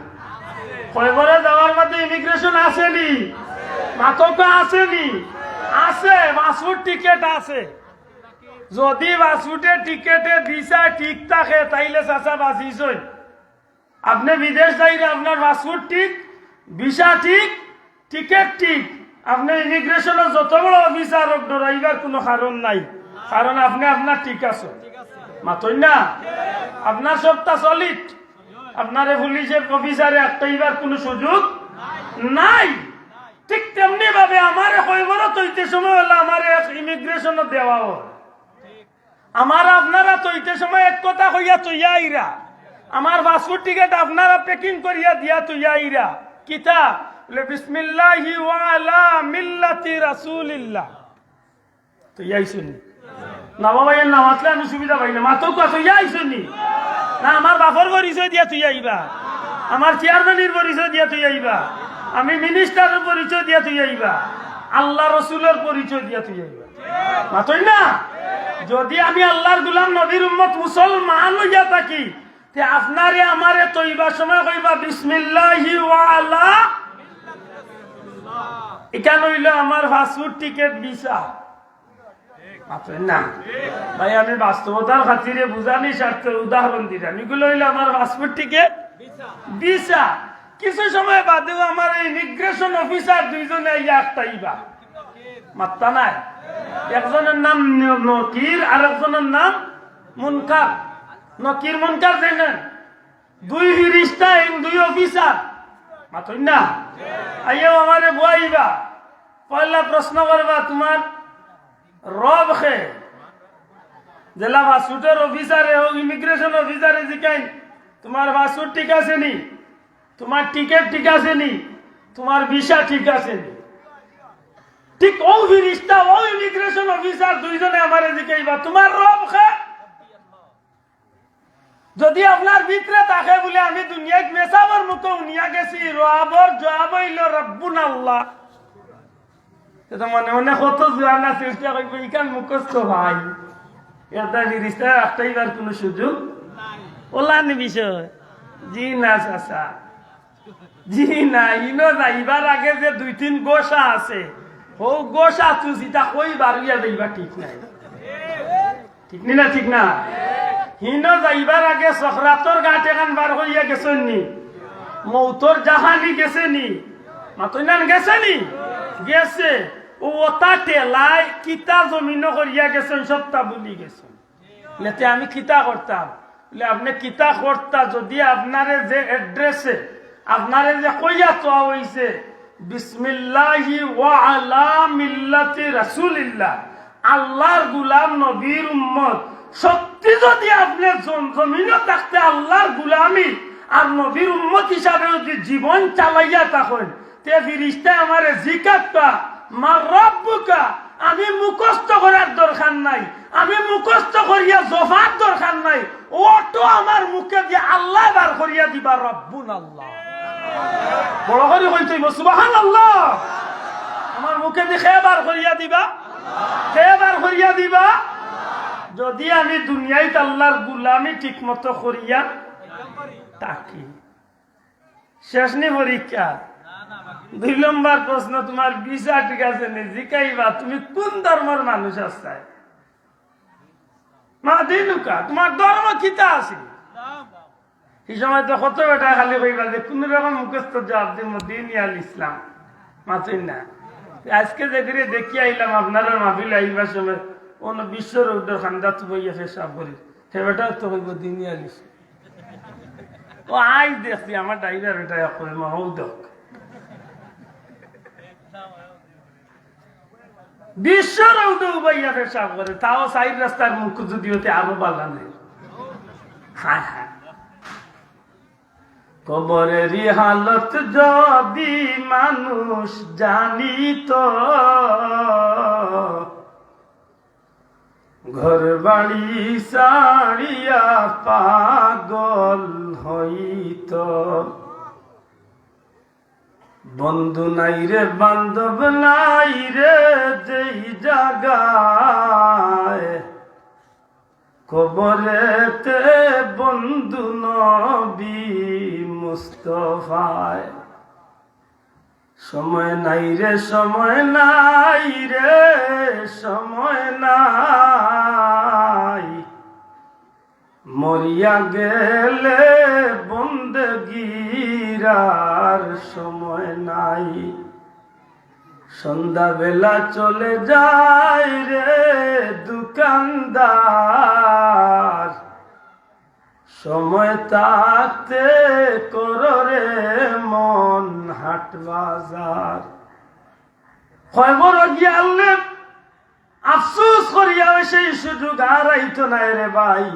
কয়বরে যাওয়ার বাদে ইমিগ্রেশন আসেনি, মাতকা আসেনি, আছে পাসপোর্ট টিকেট আছে। যদি পাসপোর্টের টিকেটে ভিসা ঠিক থাকে তাইলে চাচা বাঁচিছই। আপনি বিদেশ যাইলে আপনার পাসপোর্ট ঠিক, ভিসা ঠিক, টিকেট ঠিক, আপনি ইমিগ্রেশনের যত বড় অফিসার ডরাইবার কোনো কারণ নাই, কারণ আপনি আপনার ঠিক আছে মাতই না। আপনার সবটা সলিড, আপনার পুলিশের অফিসারে আটকাইবার কোনো সুযোগ নাই। ঠিক তেমনি ভাবে আমার কয়বারও তৈতে সময় হলো আমার ইমিগ্রেশনও দেওয়া হয়। আমার আপনারা তৈতে সময় এক কথা কইয়া তৈয়া আইরা, আমার পাসপোর্ট টিকেট আপনারা পেকিং করিয়া দিয়া তৈয়া আইরা কিতা বলে বিসমিল্লাহি ওয়া আলা মিল্লাতি রাসূলিল্লাহ তৈয়া আইছনি না বাবা। এর নাম আসলে আমি সুবিধা পাই না, মাতো কা তৈয়া আইছনি না। আমার বাপর পরিচয় দিয়া তুই আইবা, আমার চেয়ারম্যানের পরিচয় দিয়া তুই আইবা, আমি মিনিস্টারের পরিচয় দিয়া তুই আইবা, আল্লাহ রসুলের পরিচয় দিয়া তুই আইবা মাতই না। যদি আমি আল্লাহর গোলাম নবীর উম্মত মুসলমান হইয়া থাকি তে আপনারে আমারে তৈবার সময় কইবা বিসমিল্লাহি ওয়া আলা, এটা নইল আমার পাসপোর্ট টিকেট ভিসা না ভাই। আমি বাস্তবতার খাতিরে বুঝানি স্বার্থে উদাহরণ দিলাম। এগুলো হইলো আমার পাসপোর্ট টিকেট ভিসা। কিছু সময় বাদেও আমার ইমিগ্রেশন অফিসার দুইজনে একটাইবা মাত্তা নাই। একজনের নাম নকির আর একজনের নাম মুনকার। নকির মুনকার জানেন, দুই ফিরিস্তা দুই অফিসার মাতই না। আইয়াও আমারে বুয়াইবা, পয়লা প্রশ্ন করবা তোমার রব খে। জেলা পাসপোর্টের অফিসারে হোক ইমিগ্রেশন অফিসারে জিকাই তোমার পাসপোর্ট ঠিক আছে নি, তোমার টিকেট ঠিক আছে নি, তোমার ভিসা ঠিক আছে নি। ঠিক ও ফিরিস্তা ও ইমিগ্রেশন অফিসার দুইজনে আমারে জিকাইবা তোমার রব খে। যদি আপনার ভিতরে থাকে বলে আমি দুনিয়ায় মেসাবর মুখে উনিয়া গেছি, রবর জবাব হইল রব্বুন আল্লাহ। মনে মনে কত জোয়ানা চেষ্টা করবো ইকান মুখস্থ ভাই, এটা ফিরিস্তা একটাইবার কোন সুযোগ ওলান বিষয়। জি না চাচা, জি না। ইনো যাইবার আগে যে দুই তিন গোসা আছে, ও গোসা তুজিটা কই বাড়িয়া যাইবা ঠিক নাই, ঠিক না ঠিক না। হিনো যাইবার আগে সখরাতর গাঁট এখান বার হইয়া গেছেন নি, মৌতর জাহানি গেছে নি, মাতইনান গেছে নি, গেছে। ও ওটা টেলাই কিতা জমিন করিয়া গেছেন সবটা বলি গেছেন। লেতে আমি কিতা করতাম বলে আপনি কিতা করতা যদি আপনারে যে এড্রেসে আপনারে যে কইয়া চাওয়া হইছে বিসমিল্লাহি ওয়া আলা মিল্লাতি রাসূলিল্লাহ, আল্লাহর গোলাম নবীর উম্মত, সত্যি যদি আপনি জমিনে থাকতে আল্লাহর গোলামি আর নবীর উম্মত হিসাবে যদি জীবন চালাইয়া থাকেন তে ফিরিস্তা আমারে জিকাতটা মার রব্বুকা। আমি মুখস্থ করার দরকার নাই, আমি মুখস্থ করিয়া জফার দরকার নাই, ওটো আমার মুখে দিয়ে আল্লাহ বার করিয়া দিবা রব্বুন আল্লাহ। বড় করে কইতে সুবহানাল্লাহ। আমার মুখে দিয়ে খেয়ে বার করিয়া দিবা, খেয়ে বার করিয়া দিবা। যদি আমি দুনিয়ায় আল্লাহর গুলামি ঠিক মতো করিয়া থাকি। শেষ নি পরীক্ষা 2 নম্বর প্রশ্ন, তোমার ভিসা ঠিক আছে নি? জিকাইবা তুমি কোন ধর্মের মানুষ আছাই? মা দিনুকা, তোমার ধর্ম কিতা আছে? এই সময় তো কত বেটা খালি কইবা যে কোন রকম মুখস্থ জবাব দিব দিন আল ইসলাম মাতুই না। আজকে যে করে দেখি আইলাম আপনারা মাহফিল আইবার সময় কোন বিশ্বর উদ্ধার খান্দা তো বইয়া পেশাব করি, সে বেটাও তো কইব দিন আল ইসলাম। ও আই দেখছি আমার ড্রাইভার বেটা কই মহৌদক বিশ্বর উঠে উবাইয়া পেশাব করে, তাও সাইড রাস্তার মুখ যদি হতে আরো বালা নেই। হ্যাঁ হ্যাঁ, কবরের হালত যদি মানুষ জানিত, ঘর বাড়ি সারিয়া পাগল হইত। বন্ধু নাই রে বান্ধব নাই রে যেই জাগায়, কবরেতে বন্ধু নবী মুস্তফায়। সময় নাই রে সময় নাই রে সময় নাই, মরিয়া গেলে বন্দগীর আর সময় নাই। সন্ধ্যা বেলা চলে যায় রে দোকানদার, সময় থাকতে করো রে মন হাট বাজার। খবর গিয়ালে আফসোস করিয়া সেই সুযোগ আর আইতো নাই রে ভাই।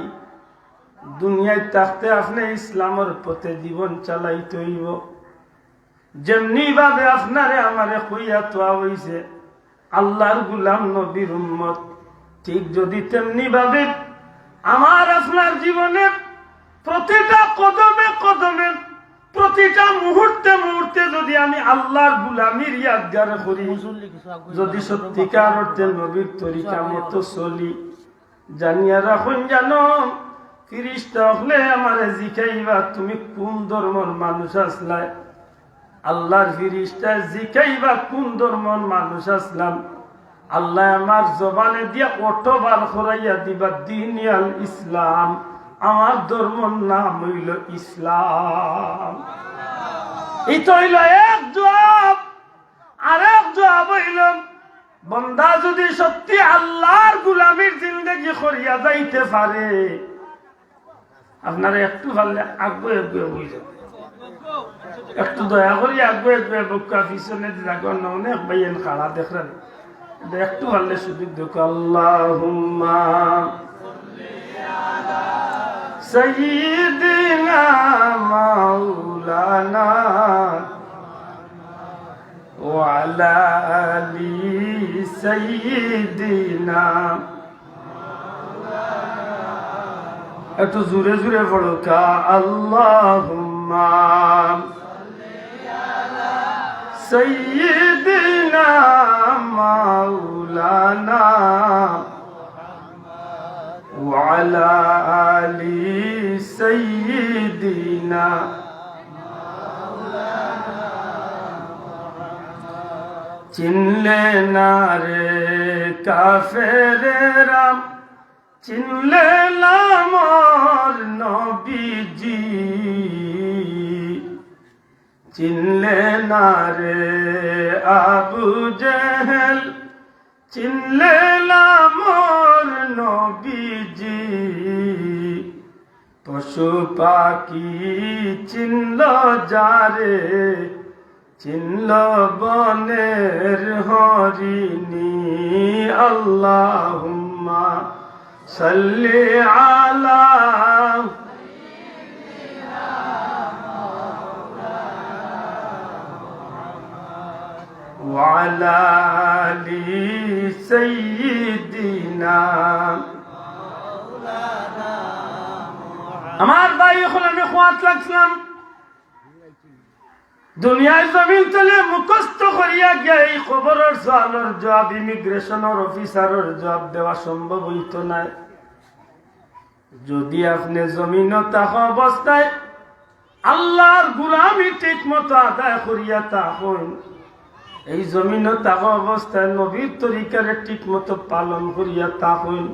দুনিয়ায় থাকতে আপনি ইসলামের পথে জীবন চালাইতে হইব। যেমনি ভাবে আপনারে আমারে কইয়া তোয়া হইছে আল্লাহর গুলাম নবীর উম্মত, ঠিক যদি তেমনি ভাবে আমার আপনার জীবনে প্রতিটা কদমে কদমে প্রতিটা মুহূর্তে মুহূর্তে যদি আমি আল্লাহর গুলামির ইয়াদগার করি, যদি সত্যিকার অর্থে নবীর তরিকা মতো চলি, জানিয়া রাখুন জানো ফিরিস্তা হলে আমারে জিকাইবা তুমি কোন ধর্মের মানুষ আসলাই। আল্লাহর ফিরিস্তা জিকাইবা কোন ধর্মের মানুষ আসলাম, আল্লাহ আমার জবানে দিয়া অটোবার করাইয়া দিবা দিন আল ইসলাম, আমার ধর্মের নাম হইল ইসলাম। এই তো হইল এক জবাব। আর এক জবাব হইল বন্দা যদি সত্যি আল্লাহর গুলামির জিন্দেগি করিয়া যাইতে পারে, আপনারা একটু ভাবলে আগ্রহ আগ্রহ হয়ে যাবে, একটু দয়া করি আগ্রহ আগ্রহ বক্কা পিছনে জাগর না অনেক ভাইয়েন খাড়া দেখলেন, একটু ভাবলে সুযোগ দেখো। আল্লাহুম্মা সাইয়্যিদিনা মাওলানা ওয়া আলা আলি সাইয়্যিদিনা। একটু জোরে জোরে পড়ো কা আল্লাহুম্মা সাইয়্যিদিনা মাওলানা ওয়া আলা আলি সাইয়্যিদিনা। চিনলে না রে কাফেরেরা, চিনলে না মোর নবীজি, চিনলে না রে আবু জেহেল, চিনলে না মোর নবীজি। পশু পাখি চিনল যারে, চিনল বনের হরিণী। আল্লাহুম্মা সাল্লি আলা ওয়া আলা আলি সাইয়্যিদিনা। আমার ভাই এখন আমি খোয়াত লাগছিলাম দুনিয়ার জমিন তলে মুখস্থ করিয়া গিয়া এই খবরের সওয়ালের জবাব ইমিগ্রেশনের অফিসারের জবাব দেওয়া সম্ভব হইত না। যদি আপনি জমিন থাকা অবস্থায় আল্লাহর গুলামি ঠিক মতো আদায় করিয়া থাকুন, এই জমিনে থাকা অবস্থায় নবীর তরিকারে ঠিক মতো পালন করিয়া থাকুন,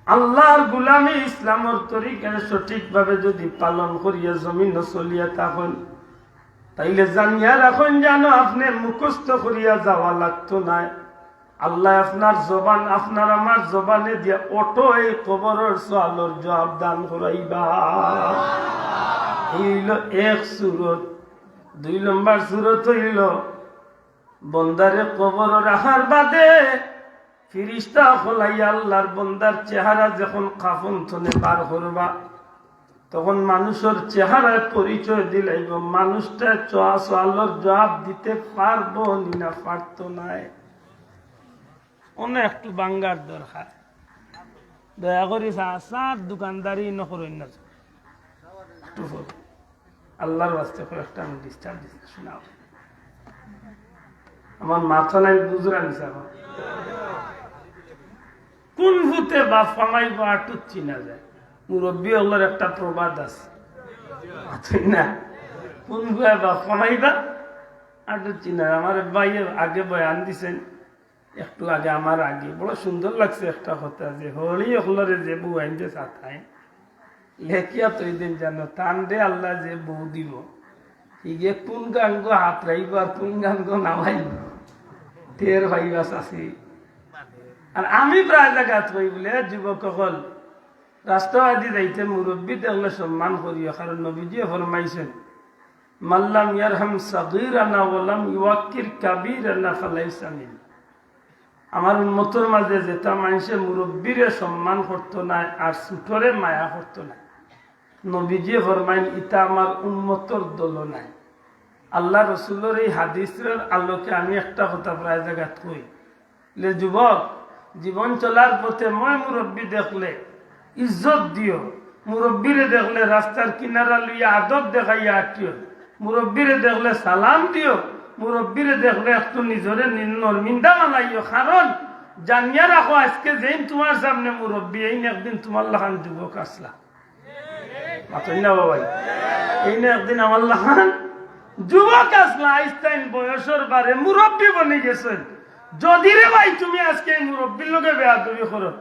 আল্লাহর গুলামি ইসলামের তরিকারে সঠিকভাবে যদি পালন করিয়া জমিনে চলিয়া থাকুন, তাইলে জানিয়া রাখুন যেন আপনি মুখস্থ করিয়া যাওয়া লাগতো না। আল্লাহ আপনার জবান, আপনার আমার জবানে দিয়া অটো এই কবরের সওয়ালের জবাব দান করাইবা। এই হইল এক সুরত। 2 নম্বর সুরত হইল বন্দারে কবর রাখার বাদে ফিরিস্তা খোলাইয়া আল্লাহর বন্দার চেহারা যখন কাফন থনে বার করবা, তখন মানুষের চেহারায় পরিচয় দিলাইব মানুষটা সওয়ালের জবাব দিতে পারবো না পারতো নাই। অনেক একটু বাঙ্গার দরকার। দয়া করি সার দোকানদারি নকরেন না, আল্লাহর বাস্তে একটা আমি ডিস্টার্ব দিচ্ছি, শোনাও। আমার মাথা নাই বুঝরা নিছে। আমার কোন ভূতে বা ফামাইব আটুত চিনা যায়। মুরব্বী হলোর একটা প্রবাদ আছে না, কোন ভুয়া বা ফামাইবা আটুত চিনা। আমার ভাই আগে বয়ান দিছেন একটু আগে, আমার আগে বড় সুন্দর লাগছে একটা কথা, যে হলি হলরে যে বউ আইনতে চাথায় লেখিয়া তৈ দিন জানো টান দে আল্লাহ যে বউ দিব, হিগে কোন গাঙ্গ হাত রাইব আর কোন গাঙ্গ নামাইব টের ভাইবা চাষি। আর আমি প্রায় জায়গাত কই বলে যুবক সকল রাষ্ট্রবাদী যাইতে মুরব্বী দেখলে সম্মান করিও, কারণ নবীজিয়ে ফরমাইছেন মাল্লাম ইয়ারহাম সাগীরানা ওয়ালাম ইউয়াক্কির কাবীরানা ফালাইসা মিন। আমার উন্মতর মাঝে যেটা মানুষের মুরব্বীরে সম্মান করতো না আর ছোটরে মায়া করতো না, নবীজি ফরমাইন ইটা আমার উন্মতর দল নাই। আল্লাহ রসুলের এই হাদিসের আলোকে আমি একটা কথা প্রায় জায়গাত কই, যুবক জীবন চলার পথে মই মুরব্বী দেখলে ইজ্জত দিও, মুরব্বীরে দেখলে রাস্তার কিনারা লইয়া আদব দেখাইয়া আটিও, মুরব্বীরে দেখলে সালাম দিও, মুরব্বীরে দেখলে একটু নিজরে নরমিন্দা বানাইও। কারণ জানিয়া রাখো আজকে যেই তোমার সামনে মুরব্বী, এই একদিন তোমার লাখান যুবক আসলা না বাবাই, এই একদিন আমার লাখান যুবক আসলা, আইস্তাইন বয়সের বারে মুরব্বী বনে গেছেন। যদি রে ভাই তুমি আজকে এই মুরব্বীর লোকে বেয়াদবি করো,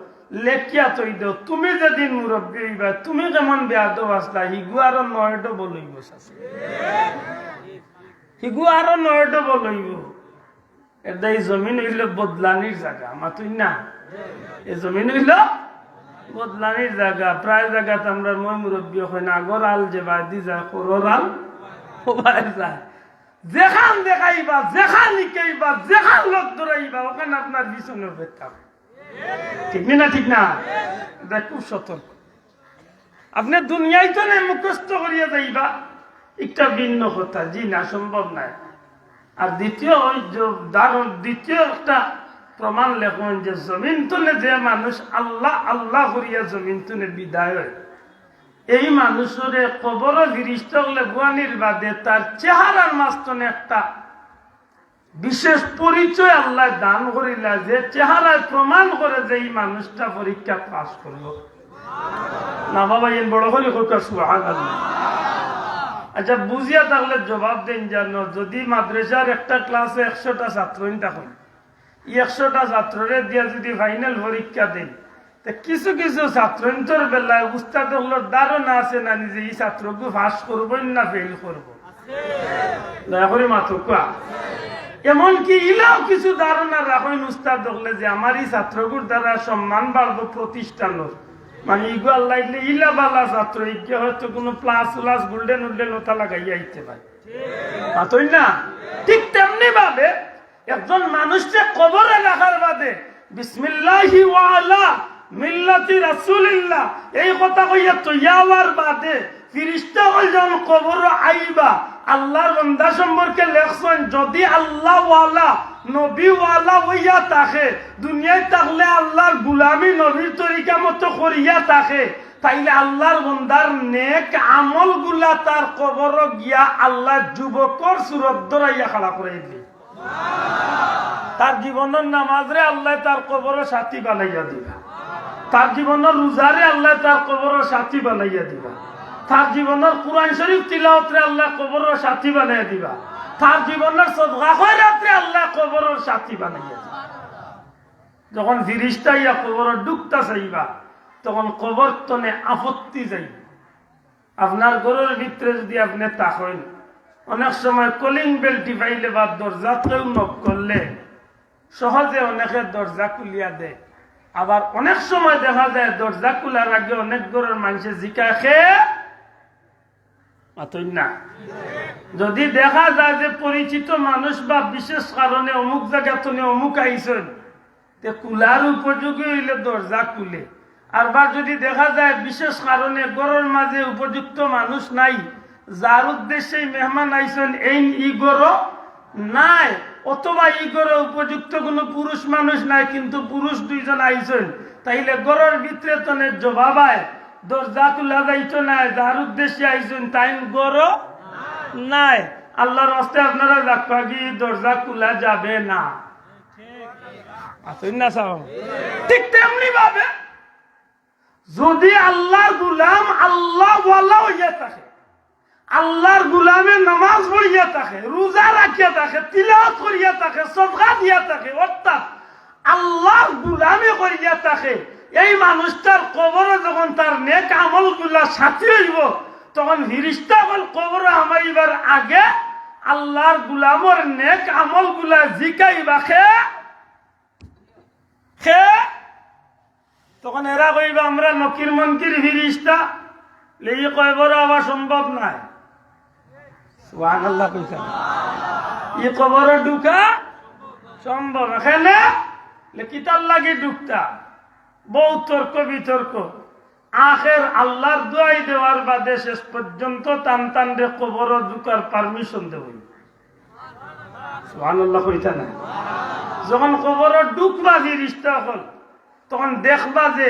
লেখিয়া তৈ দেও তুমি যেদিন মুরব্বী হইবা তুমি কেমন বেয়াদব আসলা, হিগু আরো 9টা বলইব, হিগু আরো 9টা বলইব। এটা এই জমিন হইল বদলানির জায়গা, মাতুই না, এই জমিন হইল বদলানির জায়গা। প্রায় জায়গাতে আমরা মই মুরব্বী হয় না, আগর আল যে বাদি যায় করর আল সবাই যায়, যেখান দেখাইবা যেখান নিকাইবা যেখান লোক ধরাইবা ওখানে আপনার বিছনের বেতা, ঠিক না ঠিক না? এটা খুব সতর্ক। আপনি দুনিয়ায় তো না মুখস্থ করিয়া যাইবা একটা ভিন্ন কথা, জি না, সম্ভব নাই। আর দ্বিতীয় ওই দ্বিতীয় একটা প্রমাণ লেখন যে জমিন তুলে যে মানুষ আল্লাহ আল্লাহ করিয়া জমিন তুলে বিদায় হয়, এই মানুষের কবর গিরিষ্ট হলে গুয়ানির বাদে তার চেহারার মাঝখানে একটা বিশেষ পরিচয় আল্লাহ দান করিলা, যে চেহারায় প্রমাণ করে যে এই মানুষটা পরীক্ষা পাস করলো না। বাবা এর বড় করে সুবহানাল্লাহ। আচ্ছা বুঝিয়া থাকলে জবাব দেন জানো, যদি মাদ্রাসার একটা ক্লাসে 100টা ছাত্র থাকেন, 100টা ছাত্ররে দিয়া যদি ফাইনাল পরীক্ষা দেন, কিছু কিছু ছাত্রর বেলায় উস্তাদ ধারণা আছে না নিজে এই ছাত্রকে পাস করবো না ফেল করবো, দয়া করে মাত্র কোয়া। এমনকি ইলাও কিছু ধারণা রাখেন উস্তাদ হলে যে আমার এই ছাত্রগুর দ্বারা সম্মান বাড়বো প্রতিষ্ঠানের, মানে ইগো আল্লাহ ইলা বালা ছাত্র ইকে হয়তো কোনো প্লাস উলাস গোল্ডেন উল্ডেন ওটা লাগাইয়া আইতে পারে, মাতই না? ঠিক তেমনি ভাবে একজন মানুষকে কবরে রাখার বাদে বিসমিল্লাহি ওয়া আলা মিল্লাতি রাসূলিল্লাহ এই কথা কইয়া তৈয়াওয়ার বাদে ফিরিস্তা হল যখন কবর আইবা, আল্লাহর বান্দা সম্পর্কে লেখছেন যদি আল্লাহ ওয়ালা নবী ওয়ালা হইয়া থাকে, দুনিয়ায় থাকলে আল্লাহর গুলামি নবীর তরিকা মতো করিয়া থাকে, তাইলে আল্লাহর বান্দার নেক আমল গুলা তার কবর গিয়া আল্লাহ যুবকর সুরত ধরাইয়া খাড়া করে দিবে। তার জীবনের নামাজরে আল্লাহ তার কবর সাথী বানাইয়া দিবা, তার জীবনের রোজারে আল্লাহ তার কবর সাথী বানাইয়া দিবা, তার জীবনের কুরআন শরীফ তিলাওয়াতে আল্লাহ কবরের সাথী বানাইয়া দিবা, তার জীবনের সদকা খয়রাতে আল্লাহ কবরের সাথী বানাইয়া দিবা। যখন ফিরিস্তা ইয়া কবরের ডুবতা চাইবা তখন কবর তনে আপত্তি যাইবে। আপনার ঘরের ভিতরে যদি আপনি তাকেন, অনেক সময় কলিং বেল টিপাইলে বা দরজা কেউ নক করলে সহজে অনেকে দরজা খুলিয়া দেয়। আবার অনেক সময় দেখা যায় দরজা খোলার আগে অনেক ঘরের মানুষে জিকা খেয়ে না। যদি দেখা যায় যে পরিচিত মানুষ বা বিশেষ কারণে অমুক জায়গা তুমি অমুক আইসেন, কুলার উপযোগী হইলে দরজা খুলে। আর বা যদি দেখা যায় বিশেষ কারণে ঘরের মাঝে উপযুক্ত মানুষ নাই, যার উদ্দেশ্যে মেহমান আইসেন এই ই ঘর নাই, অথবা ই ঘরে উপযুক্ত কোনো পুরুষ মানুষ নাই কিন্তু পুরুষ দুইজন আইসেন, তাইলে ঘরের ভিতরে তনে জবাবায় দরজা খোলা যাইতো না, যার উদ্দেশ্যে আইসেন তাই ঘর নাই। আল্লাহর রাস্তে আপনারা রাখবা কি দরজা খোলা যাবে না। ঠিক তেমনি ভাবে যদি আল্লাহর গুলাম আল্লাহ ওয়ালা হইয়া থাকে, আল্লাহর গুলামে নামাজ পড়িয়া থাকে, রোজা রাখিয়া থাকে, তিলাওয়াত করিয়া থাকে, সদকা দিয়া থাকে, অর্থাৎ আল্লাহর গুলামে করিয়া থাকে, এই মানুষটার কবরে যখন তার নেক আমল গুলা সাথী হইব তখন ফিরিস্তা কবরে আমাইবার আগে আল্লাহর গুলামর নেক আমল গুলা জিকাইবা তখন এরা কইবা আমরা নকির মনকির ফিরিস্তা লেগে কয়বার আবার সম্ভব নাই। সুবহানাল্লাহ কইছা ই কবরে ঢুকা সম্ভব। এখানে কিতার লাগি ঢুকতা বহু তর্ক বিতর্ক, আখের আল্লাহর দোয়াই দেওয়ার বাদে শেষ পর্যন্ত টান টান রে কবরে ঢুকার পারমিশন দেব। সুবহানাল্লাহ কইতা না। যখন কবরে ঢুকবা ফিরিস্তা হল তখন দেখবা যে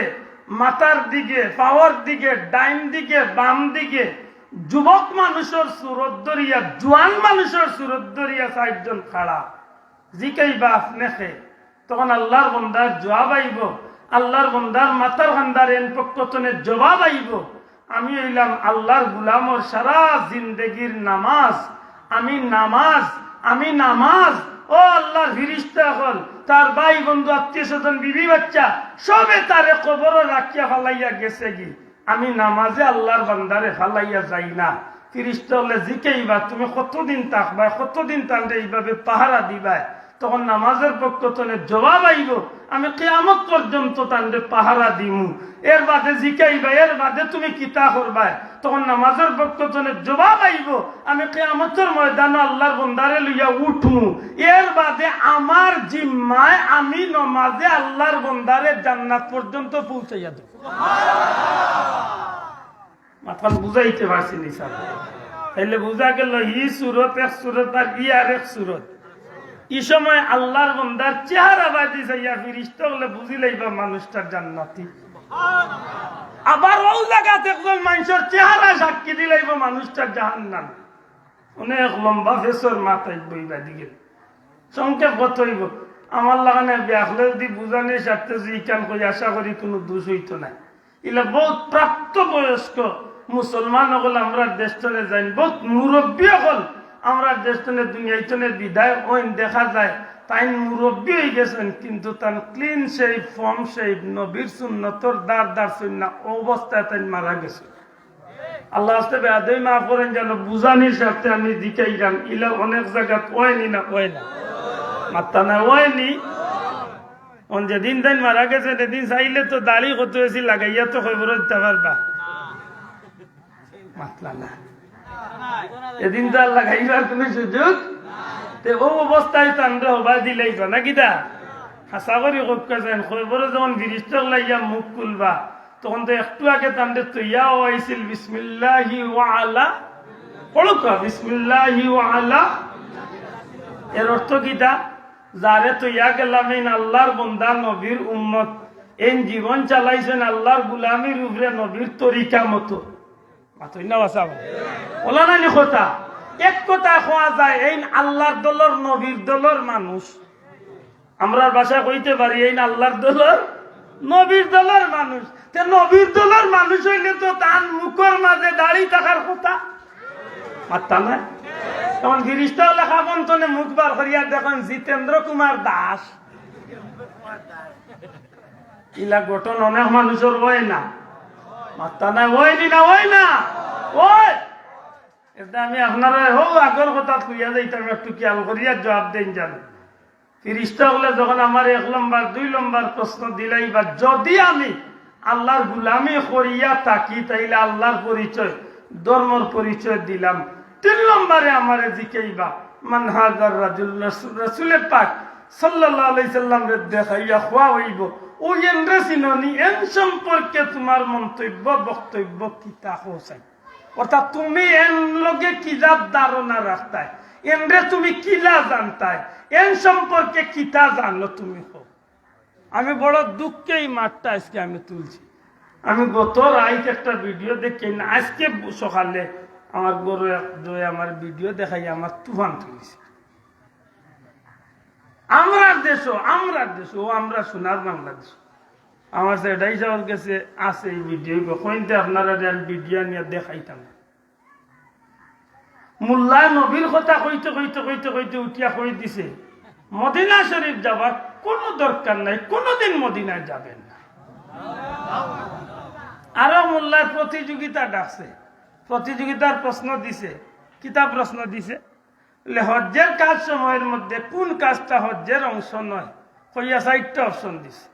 মাথার দিকে, পাওয়ার দিকে, ডাইন দিকে, বাম দিকে যুবক মানুষের সুরত ধরিয়া, জোয়ান মানুষের সুরত ধরিয়া চারজন খাড়া। জিকাইবা আপনি খে, তখন আল্লাহর বন্দার জবাব আইব, আল্লাহর বন্দার মাথার খান্দার এন পক্ষতনে জবাব আইব, আমি হইলাম আল্লাহর গুলামর সারা জিন্দেগির নামাজ, আমি নামাজ, আমি নামাজ। ও আল্লাহর ফিরিস্তা হল তার ভাই বন্ধু আত্মীয় স্বজন বিবি বাচ্চা সবে তারে কবর রাখিয়া ফালাইয়া গেছে কি, আমি নামাজে আল্লাহর বান্দারে ফালাইয়া যাই না। ফিরিস্তা হলে জিকেইবা তুমি কতদিন থাকবা, কতদিন তাহলে এইভাবে পাহারা দিবা, তখন নামাজের পক্ষ তনে জবাব আইব, আমি কিয়ামত পর্যন্ত তাহলে পাহারা দিমু। এর বাদে জিকাইবা, এর বাদে তুমি কিতা করবা, তখন নামাজের পক্ষ তনে জবাব আইব, আমি কিয়ামতের ময়দানে আল্লাহর বন্দারে লইয়া উঠমু। এর বাদে আমার জিম্মায় আমি নামাজে আল্লাহর বন্দারে জান্নাত পর্যন্ত পৌঁছাইয়া দেব। মাথা বুঝাইতে পারছি নি স্যার? তাইলে বুঝা গেল ই সুরত এক সুরত আর ই আর এক সুরত। এই সময় আল্লাহর বন্দার চেহারা বাদি যাইয়া ফিরিস্তা হলে বুঝি লাইবা মানুষটার জান্নাতি। আবার ও জায়গাতে একজন মানুষের চেহারা সাক্ষী দিলাইব মানুষটার জাহান্নাম। অনেক লম্বা ফেসর মাথায় বইবা দিকে সংক্ষেপ কত হইব আমার লাগানে ব্যাখলে যদি বুঝানোর সাথে যে ইকান কই আশা করি কোনো দোষ হইত না। এগুলা বহুত প্রাপ্ত বয়স্ক মুসলমান হল আমরা দেশটনে যাই, বহুত মুরব্বী হল আমরা দেশটনে দুনিয়াইটনের বিদায় ওইন দেখা যায় তাই মুরব্বী হয়ে গেছেন কিন্তু তার ক্লিন শেপ, ফর্ম শেপ, নবীর সুন্নতর দাঁড় দাঁড় সুন্না অবস্থায় তাই মারা গেছে। আল্লাহ আসতে বেআদবি মাফ করেন যেন বুঝানির সাথে আমি দিকাইলাম। ইলা অনেক জায়গা ওয়নি না ওয় না মাত্তা না ওয়নি। যেদিন তাই মারা গেছে সেদিন চাইলে তো দাড়ি কত হয়েছি লাগাইয়া তো খবর দিতে পারবা, মাতলা না এদিন তো আর লাগাইবার কোনো সুযোগ ও অবস্থায় তান্ডে হবা দিলেই নাকি দা হাসা করি কেন খবরে যখন বিরিষ্ট লাইয়া মুখ খুলবা তখন তো একটু আগে তান্ডে তৈয়া হয়েছিল বিসমিল্লাহি ওয়া আলা পড়ুকা বিসমিল্লাহি ওয়া আলা। এর অর্থ কিটা? যারে তৈয়া গেলাম এই আল্লাহর বন্দা নবীর উম্মত এই জীবন চালাইছেন আল্লাহর গুলামির উপরে নবীর তরিকা মতো। ওলা নানি কথা এক কথা খোয়া যায় এই আল্লাহর দলর নবীর দলর মানুষ। আমরা ভাষা কইতে পারি এই আল্লাহর দলর নবীর দলর মানুষ। নবীর দলর মানুষ হইলে তো তার মুখের মাঝে দাড়ি থাকার কথা মাত্তা না তখন ফিরিস্তা লেখা বন্তনে মুখ বার করিয়া দেখেন জিতেন্দ্র কুমার দাস ইলা গঠন অনেক মানুষের হয় না মাত্তা নাই হয়নি না হয় না ওই এটা আমি আপনারা আগর কথা কইয়া যাইতাম একটু খেয়াল করিয়া জবাব দেন জানো ফিরিস্তা হলে যখন আমার 1 নম্বর 2 নম্বর প্রশ্ন দিলাই বা যদি আমি আল্লাহর গুলামি করিয়া থাকি তাইলে আল্লাহর পরিচয় ধর্মের পরিচয় দিলাম 3 নম্বরে আমারে জিকাইবা মান হাজার রাজুল রাসূল পাক সাল্লাল্লাহু আলাইহি সাল্লাম রে দেখাইয়া খোয়া হইব ও এন্দ্রে সিননি এন সম্পর্কে তোমার মন্তব্য বক্তব্য কিতা হোসাই অর্থাৎ তুমি এন লগে কিজাব ধারণা রাখতাই এন্দ্রে তুমি কিলা জানতাই এন সম্পর্কে কিতা জানো তুমি হোক আমি বড় দুঃখে এই মাঠটা আজকে আমি তুলছি আমি গত রাইত একটা ভিডিও দেখি না আজকে সকালে আমার গরু আমার ভিডিও দেখাই আমার তুফান তুলেছে আমরা দেশ ও আমরা সোনার বাংলাদেশ আমার সেটাই যাওয়ার কাছে আছে এই ভিডিও কইতে আপনারা ভিডিও নিয়ে দেখাইতাম মোল্লা নবীর কথা কইতে কইতে কইতে কইতে উঠিয়া কই দিছে মদিনা শরীফ যাবার কোনো দরকার নাই কোনোদিন মদিনায় যাবেন না আরো মোল্লার প্রতিযোগিতা ডাকছে প্রতিযোগিতার প্রশ্ন দিছে কিতাব প্রশ্ন দিছে হজ্জের কাজ সময়ের মধ্যে কোন কাজটা হজ্জের অংশ নয় কইয়া 4টা অপশন দিছে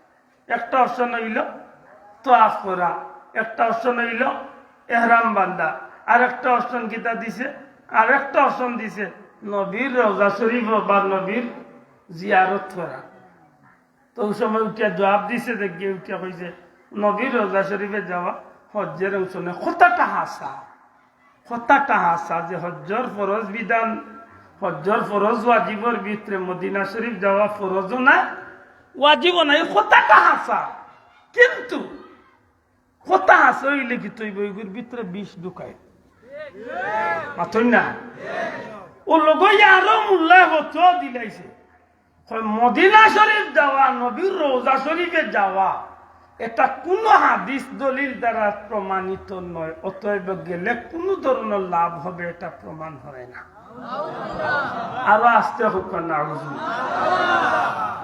একটা অপশন হইল তোয়াফ করা একটা অপশন হইল ইহরাম বান্ধা আর একটা অপশন কিতা দিছে আর একটা অপশন দিছে নবীর রওজা শরীফ বা নবীর জিয়ারত করা তো ওই সময় উঠিয়া জবাব দিছে দেখে উঠিয়া কইছে নবীর রওজা শরীফে যাওয়া হজ্জের অংশ নয় কথাটা হাসা যে হজ্জর ফরজ বিধান হজ্জর ফরজ ওয়াজিবর ভিতরে মদিনা শরীফ যাওয়া ফরজও না ওয়াজিবও নাই কথাটা হাসা কিন্তু কথা হাসা হইলে কি তুই বইগুর ভিতরে বিষ ঢুকায় মাথই না ও লগইয়া আরো মূল্যায় হতো দিলাইছে মদিনা শরীফ যাওয়া নবীর রওজা শরীফে যাওয়া এটা কোন হাদিস দলিল দ্বারা প্রমাণিত নয় অতএব গেলে কোন ধরনের লাভ হবে এটা প্রমাণ হয় না আরো আসতে হোক না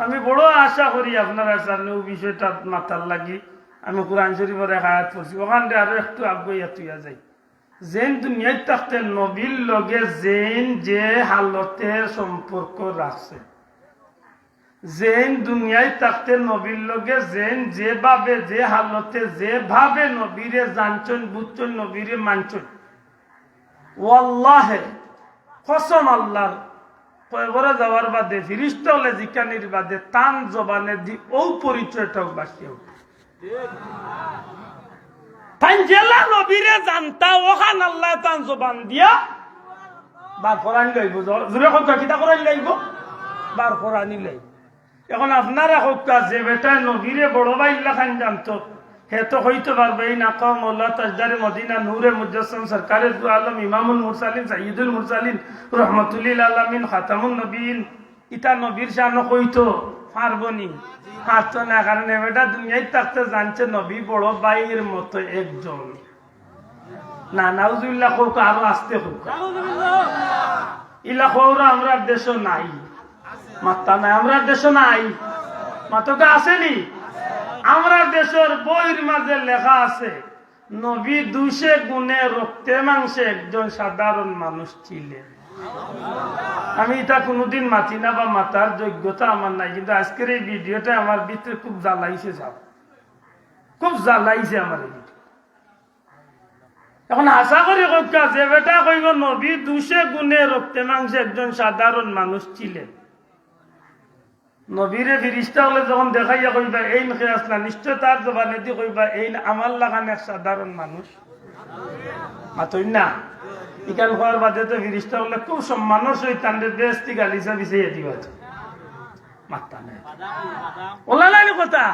আমি বড় আশা করি আপনারা সামনে ওই বিষয়টা মাথার লাগি আমি কোরআন শরীফের এক আয়াত পড়ছি ওখানে আরো একটু আগুয়া তুইয়া যাই যেন দুনিয়ায় থাকতে নবীর লগে যেন যে হালতের সম্পর্ক রাখছে যেন দুনিয়ায় থাকতে নবীর লগে যেন যেভাবে যে হালতে যেভাবে নবীরে জানছেন বুঝছেন নবীরে মানছেন ওয়াল্লাহে কসম আল্লাহর কয়বরে যাওয়ার বাদে ফিরিস্তা হলে জিকানির বাদে তান জবানে দি ও পরিচয়টাও বাসিয়ে উঠে তাই জেলা নবীরে জানতা ওখান আল্লাহ তান জবান দিয়া বার করানি লইব জোরে কথা কিতা করানি লইব বার করানি লইব এখন আপনারা হোকা যে বেটা নবীরে বড় ভাইল্লা খান জানতো হে তো হইতে পারবে এই নাকা মোল্লা তাজদারে মদিনা নূরে মুজাসসাম সরকারে দু আলম ইমামুল মুরসালিন সাইয়্যিদুল মুরসালিন রহমাতুল্লিল আলামিন খাতামুন নবীন ইতা নবীর শান কইতো পারবনি হাতো না কারণে বেটা দুনিয়ায় থাকতে জানছে নবী বড় ভাইয়ের মতো একজন না নাউজুবিল্লাহ কোক আরো আসতে হোক ইলা খৌরা আমরা দেশ নাই মাত্তা নাই আমরা দেশ নাই মাতকা আসেনি আমরা দেশের বইয়ের মাঝে লেখা আছে নবী 200 গুণে রক্তে মাংসে একজন সাধারণ মানুষ ছিলেন আমি এটা কোনোদিন মাতি না বা মাতার যোগ্যতা আমার নাই কিন্তু আজকের এই ভিডিওটা আমার ভিতরে খুব জ্বালাইছে খুব জ্বালাইছে আমার এই ভিডিও এখন আশা করি কথা যে বেটা কইব নবী 200 গুণে রক্তে মাংসে একজন সাধারণ মানুষ ছিলেন নবীরে ফিরিস্তা হলে যখন দেখাইয়া কইবা এই মুখে আসলা নিশ্চয় তার জবানে দিয়ে কইবা এই আমার লাগান এক সাধারণ মানুষ মাতই না ইকান হওয়ার বাদে তো ফিরিস্তা হলে খুব সম্মানর সহিত তাদের বেস্তি গালিসা বিছিয়ে দিবা মাত্তা নাই ওলা নাই কথা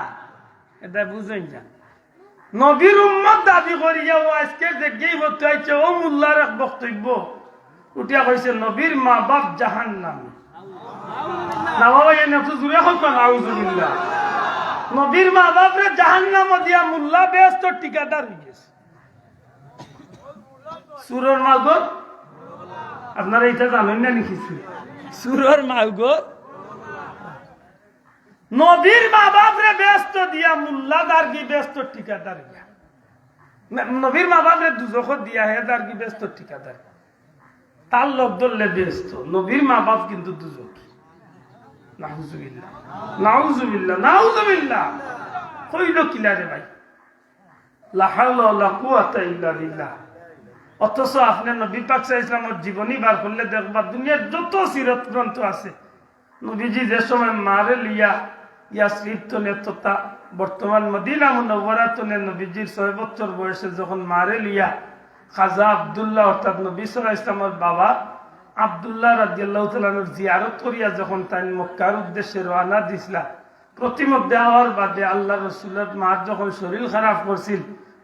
এটা বুঝেন না নবীর উম্মত দাবি করিয়া ও আজকে দেখেই বলতে হয়েছে ও মোল্লার এক বক্তব্য উঠিয়া কইছে নবীর মা বাপ জাহান্নাম না বাবা এনে তো জুড়ে হোক না আউযুবিল্লাহ নবীর মা বাপরে জাহান্নাম দিয়া মোল্লা বেস্ত ঠিকাদার হয়ে গেছে সুরর মাগো আপনারা এটা জানেন না নাকি? সুরর মাগো নবীর মা বাপরে ব্যস্ত দিয়া মোল্লাদার কি ব্যস্ত ঠিকাদার গিয়া, নবীর মা বাপরে দুজখ দিয়া হেদার কি ব্যস্ত ঠিকাদার, তার লোক ধরলে ব্যস্ত, নবীর মা বাপ কিন্তু দুজখ। নাউজুবিল্লাহ নাউজুবিল্লাহ নাউজুবিল্লাহ। কইল কিলা রে ভাই, লা হাওলা ওয়ালা কুওয়াতা ইল্লা বিল্লাহ। অথচ আপনি নবী পাক সাল্লাল্লাহু আলাইহি ওয়াসাল্লামের জীবনী বার করলে দেখবা দুনিয়ার যত সিরত গ্রন্থ আছে, নবীজি যে সময় মারে লিয়া ইয়াসরিব তনে তথা বর্তমান মদিনা মুনাওয়ারা তনে নবীজির 6 বছর বয়সে যখন মারে লিয়া খাজা আব্দুল্লাহ অর্থাৎ নবী সাল্লাল্লাহু আলাইহি ওয়াসাল্লামের বাবা আব্দুল্লাহ রাদিয়াল্লাহু তাআলা আনহুর জিয়ারত করিয়া যখন তাই মক্কার উদ্দেশ্যে রওনা দিছিলা, প্রতিমধ্যে হওয়ার বাদে আল্লাহ রাসূলের মা যখন শরীর খারাপ করছিল,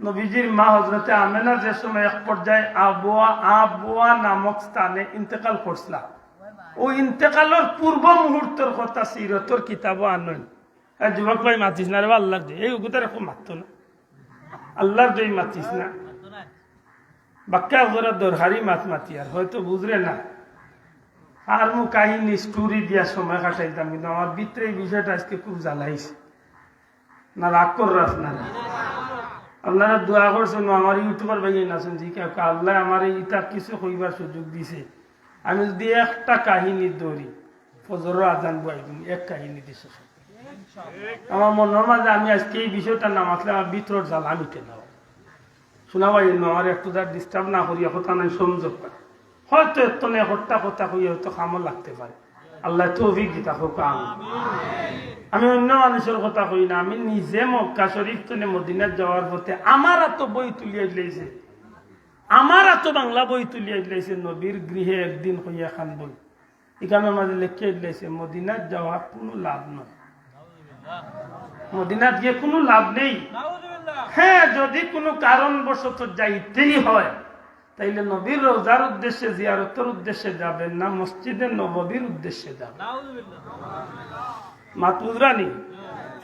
নবীজির মা হযরতে আমেনা যে সময় এক পর্যায়ে আবওয়া নামক স্থানে ইন্তেকাল করছিলা, ওই ইন্তেকালের পূর্ব মুহূর্তের কথা সিরতর কিতাবও আনন। যুবক ভাই মাতিস না রে, আল্লাহর দে এই উগুতার এখন মারতো না, আল্লাহর দই মাতিস না, বাক্কা ওরা দরহারি মাত মাতি আর হয়তো বুঝরে না। আর মু কাহিনী স্টোরি দিয়া সময় কাটাইতাম, কিন্তু আমার ভিতরে এই বিষয়টা আজকে খুব জ্বালাইছে। না রাগ কর না, আপনারা দোয়া করছেন আমার ইউটিউবার ভাই না শুনছি, আল্লাহ আমার ইটা কিছু কইবার সুযোগ দিছে। আমি যদি একটা কাহিনী দৌড়ি ফজরের আজান বই এক কাহিনী দিছে, আমার মনের মাঝে আমি আজকে এই বিষয়টা নামাতলে আমার ভিতর জ্বালা মিটে নাও শোনা ভাই, আমার একটু তার ডিস্টার্ব না করিয়া কথা নাই সংযোগ করে, হয়তো এত নেই হট্টা কথা কইয়া হয়তো কামও লাগতে পারে। আল্লাহ তৌফিক দিতা হোক। আমি অন্য মানুষের কথা কই না, আমি নিজে মক্কা শরীফ তনে মদিনাত যাওয়ার পথে আমার এত বই তুলিয়া দিলাইছে, আমার এত বাংলা বই তুলিয়া দিলাইছে, নবীর গৃহে একদিন কইয়া খান বই এখানের মাঝে লেখিয়া দিলাইছে, মদিনাত যাওয়া কোনো লাভ নয়, মদিনাত গিয়ে কোনো লাভ নেই। হ্যাঁ, যদি কোনো কারণবশত যাইতেই হয় তাইলে নবীর রোজার উদ্দেশ্যে জিয়ারতের উদ্দেশ্যে যাবেন না, মসজিদে নববীর উদ্দেশ্যে যাবেন। মাতুজরানি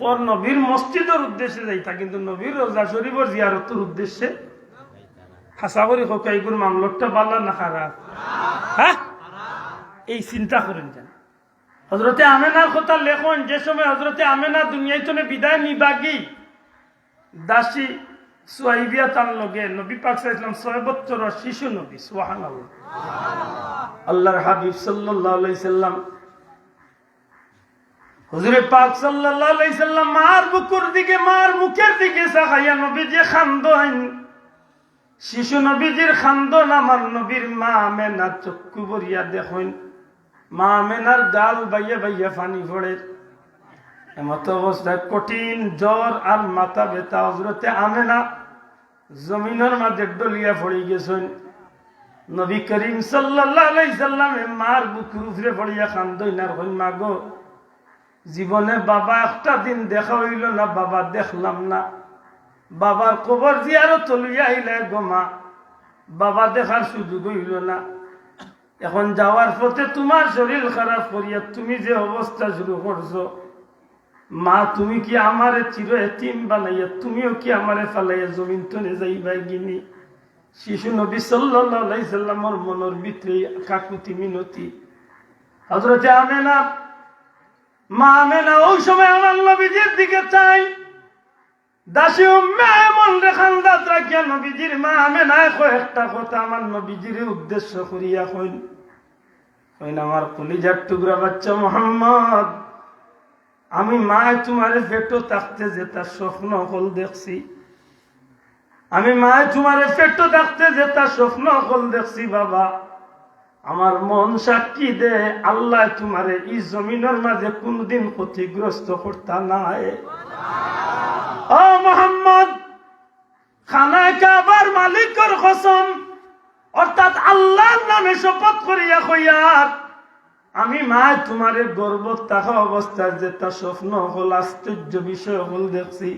পর নবীর মসজিদের উদ্দেশ্যে যাইতা, কিন্তু নবীর রোজা শরীফের জিয়ারতের উদ্দেশ্যে হাসা করি হোক এইগুলো মামলতটা বালা না খারাপ। হ্যাঁ, এই চিন্তা করেন যান। হজরতে আমেনার কথা লেখন, যে সময় হজরতে আমেনা দুনিয়ায় তনে বিদায় নিবাগি দাসী সুয়াইবিয়া তার লগে নবী পাক সাল্লাল্লাহু আলাইহি ওয়াসাল্লাম 6 বছরের শিশু নবী, সুবহানাল্লাহ, আল্লাহর হাবিব সাল্লাল্লাহু আলাইহি সাল্লাম হুজুরে পাক সাল্লাল্লাহু আলাইহি সাল্লাম মার বুকুর দিকে, মার মুখের দিকে তাকাইয়া নবীজি খান্দন, শিশু নবীজির খান্দন আমার নবীর মা আমেনা চক্ষু ভরিয়া দেখেন, মা আমেনার গাল বাইয়া বাইয়া পানি পড়ে, এমত অবস্থায় কঠিন জ্বর আর মাথা ব্যথা, হযরতে আমেনা জমিনের মাঝে ডলিয়া পড়ে গেছেন। নবী করিম সাল্লাল্লাহু আলাইহি সাল্লামে মার বুকের উপরে পড়িয়া কান্দইন আর কইন, মা গো, জীবনে বাবা একটা দিন দেখা হইল না, বাবা দেখলাম না, বাবার কবর জিয়ারত লইয়া আইলে গো মা, বাবা দেখার সুযোগ হইল না, এখন যাওয়ার পথে তোমার শরীর খারাপ করিয়া তুমি যে অবস্থা শুরু করছো, মা তুমি কি আমারে চির এতিম বানাইয়া তুমিও কি আমারে ফালাইয়া জমিন তনে যাইবাই গিনি? শিশু নবী সাল্লাল্লাহু আলাইহি সাল্লামের মনের ভিতরে কাকুতি মিনতি। হযরতে আমেনা, মা আমেনা ওই সময় আমার নবীজির দিকে চাই, দাসী উম্মে এমন রেখান্দাত রাখিয়া নবীজির মা আমেনা কয়েকটা কথা আমার নবীজির উদ্দেশ্য করিয়া কইন, আমার কলিজার টুকরা বাচ্চা মুহাম্মদ, আমি মা তোমার পেটো থাকতে যে তার স্বপ্ন হল দেখছি, আমি মা তোমার পেটো থাকতে যে তার স্বপ্ন হল দেখছি, বাবা আমার মন সাক্ষী দে, আল্লাহ তোমারে এই জমিনের মাঝে কোনদিন ক্ষতিগ্রস্ত করতা নাই। ও মুহাম্মদ, খানা কাবার মালিকের কসম, অর্থাৎ আল্লাহর নামে শপথ করিয়া কইয়ার, আমি মা তোমারে গর্ব থাকা অবস্থায় যে তার স্বপ্ন হল আশ্চর্য বিষয় হল দেখছি,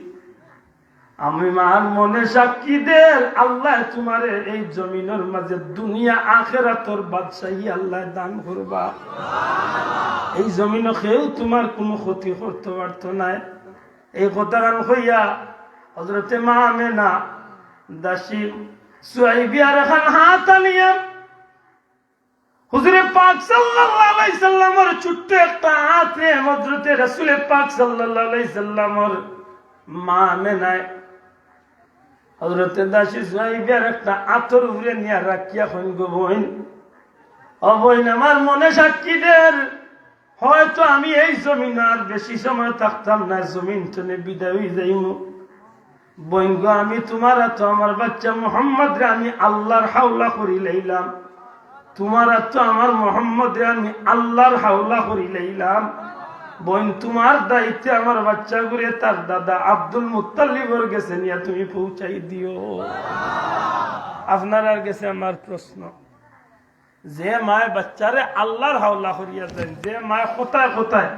আমি মার মনে সাক্ষী দে, আল্লাহ তোমারে এই জমিনের মাঝে দুনিয়া আখিরাতের বাদশাহী আল্লাহ দান করবা, এই জমিনে কেউ তোমার কোনো ক্ষতি করতে পারত না। এই কথা গান হইয়া হযরতে মা আমেনা দাসী সুহাইবি আর এখন হাত আনিয়া হুজুরে পাক সাল্লাল্লাহু আলাইহি সাল্লামের ছোট্ট একটা হাতে হযরতে রাসূল পাক সাল্লাল্লাহু আলাইহি সাল্লামের মা মেনায় হযরতে দাসী সুহাইবের একটা আতর উপরে নিয়ে রাখিয়া কইন গো বোন, ও বোন আমার মনে সাক্ষী দের, হয়তো আমি এই জমিন আর বেশি সময় থাকতাম না, জমিন টনে বিদায় হয়ে যাইমু। বোন গো আমি তোমার তো আমার বাচ্চা মুহাম্মদ রে আমি আল্লাহর হাওলা করি লইলাম, তোমার তো আমার মোহাম্মদ রে আমি আল্লাহর হাওলা করি লইলাম। বোন তোমার দায়িত্বে আমার বাচ্চা গুলো তার দাদা আব্দুল মুত্তালিবর গেছে নিয়ে তুমি পৌঁছাই দিও। আপনার আর গেছে আমার প্রশ্ন, যে মায় বাচ্চারে আল্লাহর হাওলা করিয়া দেন, যে মায় কোথায় কোথায়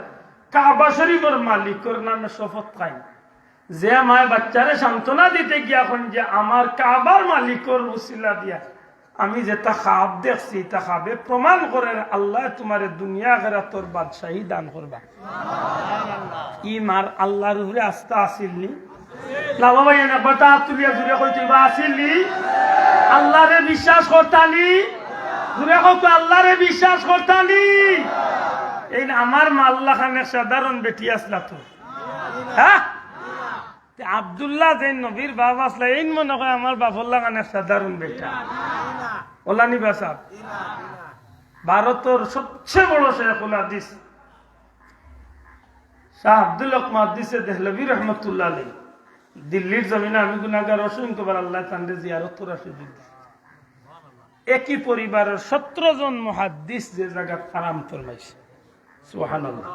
কাবা শরীফের মালিকের নামে শপথ খায়, যে মায় বাচ্চারে সান্ত্বনা দিতে গিয়া এখন যে আমার কাবার মালিকের উসিলা দিয়া আমি যেটা খাব দেখছি তা খাবে প্রমাণ করে আল্লাহ তোমার দুনিয়া আখিরাতের বাদশাহী দান করবা। ই মার আল্লাহর উপরে আস্থা আসিলনি না বাবা? এনে কথা তুলিয়া জুড়ে কইতে আসিলনি? আল্লাহরে বিশ্বাস করতালি? জুড়ে কত আল্লাহরে বিশ্বাস করতালি? এই আমার মাল্লা খানের সাধারণ বেটি আসলা তো, হ্যাঁ? আব্দুল্লাহ যে নবীর বাপ আসলা এই মনে হয় আমার বাবুল্লাহ খানের সাধারণ বেটা ওলানি বাসাব। ভারতের সবচেয়ে বড় শেখুল হাদিস শাহ আব্দুল হক মুহাদ্দিসে দেহলভী রহমতুল্লাহ আলাইহি দিল্লির জমিনে আমি গুনাহগার অসংখ্যবার আল্লাহ তাঁদের জিয়ারত করার সুযোগ দিয়েছে। একই পরিবারের 17 জন মুহাদ্দিস যে জায়গা আরাম ফরমাইছে, সুবহানাল্লাহ।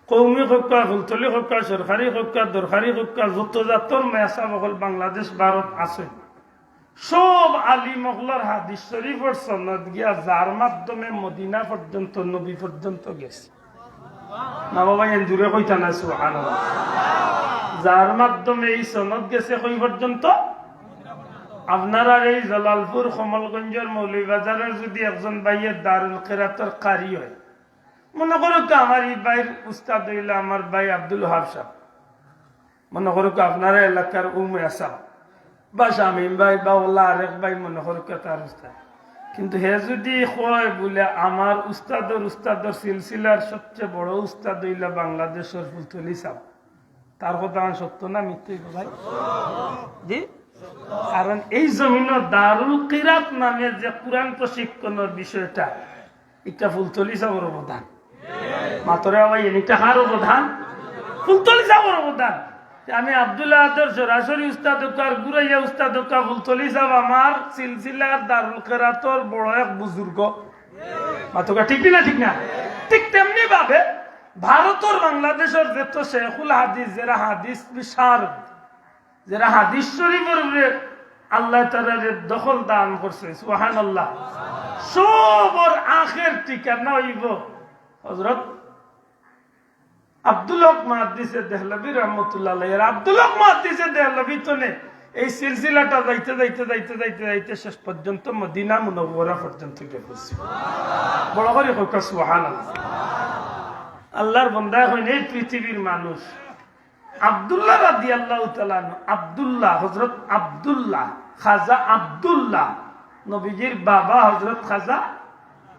কৌমি হক্কা, ফুলতলি হক্কা, সরকারি হক্কা, দরকারি হক্কা, যত জাতর মেসা মহল বাংলাদেশ ভারত আছে, সব আলী মহলার হাদিস শরীফের সনদ গিয়া যার মাধ্যমে মদিনা পর্যন্ত নবী পর্যন্ত গেছে। না বাবা এন জুড়ে কইতা না সুবহানাল্লাহ। যার মাধ্যমে এই সনদ গেছে কই পর্যন্ত? আপনারা এই জালালপুর কমলগঞ্জের মৌলভীবাজারের যদি একজন ভাইয়ের দারুল কিরাতের কারি হয়, মনে করো তো আমার এই ভাইয়ের উস্তাদ হইল আমার ভাই আব্দুল ওহাব সাহেব, মনে করো আপনারা এলাকার উমে সাহেব বা শামীম ভাই বা ওলা আরেক ভাই মনে করো তার উস্তাদ, কিন্তু হে যদি কয় বলে আমার উস্তাদর সিলসিলার সবচেয়ে বড় উস্তাদ হইলা বাংলাদেশের ফুলতলি সাহেব, তার কথা আমার সত্য না মিথ্যে ভাই? জি, কারণ এই জমিন দারুল কিরাত নামে যে কোরআন প্রশিক্ষণের বিষয়টা, এটা ফুলতলি সাহেবের অবদান। মাতরে ভাই এটা কার অবদান? ফুলতলি সাহেবের অবদান। আমি আব্দুল্লাহ আদর সরাসরি উস্তাদ আর গুরাইয়া উস্তাদ ফুলতলি সাহেব আমার সিলসিলার দারুল কিরাতর বড় এক বুজুর্গ। মাতকা ঠিক না? ঠিক না? ঠিক তেমনি ভাবে ভারতের বাংলাদেশের যত শেখুল হাদিস, যারা হাদিস বিশারদ, যারা হাদিস শরীফের উপরে আল্লাহ তাআলা দখল দান করছে, সুবহানাল্লাহ, সবর আখের ঠিকানা হইব হযরত আব্দুল হক মুহাদ্দিসে দেহলভী রহমতুল্লাহ আলাইহি। আব্দুল হক মুহাদ্দিসে দেহলভী তো নে এই সিলসিলাটা যাইতে যাইতে যাইতে যাইতে যাইতে শেষ পর্যন্ত মদিনা মুনাওয়ারা পর্যন্ত গেছে। বড় করে হোক সুবহানাল্লাহ। আল্লাহর বান্দা হইন এই পৃথিবীর মানুষ আব্দুল্লাহ রাদিয়াল্লাহু তাআলা আনহু, আব্দুল্লাহ হযরত আব্দুল্লাহ খাজা আব্দুল্লাহ, নবীজির বাবা হযরত খাজা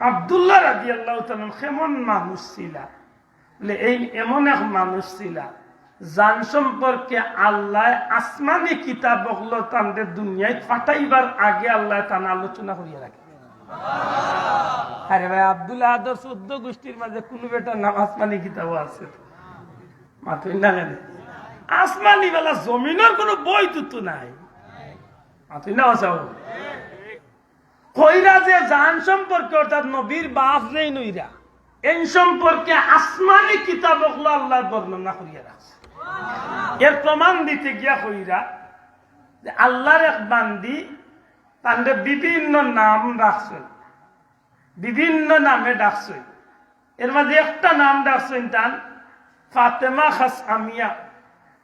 আব্দুল্লাহ রাদিয়াল্লাহু তাআলা কেমন মানুষ ছিল? এই এমন এক মানুষ ছিল যার সম্পর্কে আল্লাহ আসমানি কিতাব বললো তাদের দুনিয়ায় পাঠাইবার আগে আল্লাহ তার আলোচনা করিয়া রাখে। আরে ভাই, আব্দুল্লাহ আদর 14 গোষ্ঠীর মাঝে কোন বেটার নাম আসমানি কিতাব আছে? মাথুই না কেন? আসমানি বেলা জমিনের কোন বই তো নাই। মাথুই না আসাও কইরা যে জান সম্পর্কে অর্থাৎ নবীর বাপ যেই নইরা এই সম্পর্কে আসমানি কিতাব আল্লাহ বর্ণনা করিয়া রাখছে। এর প্রমাণ দিতে গিয়া কইরা যে আল্লাহর এক বান্দি তাদের বিভিন্ন নাম রাখছে, বিভিন্ন নামে ডাকছে। এর মাঝে একটা নাম ডাকছেন তান ফাতেমা খাস আমিয়া।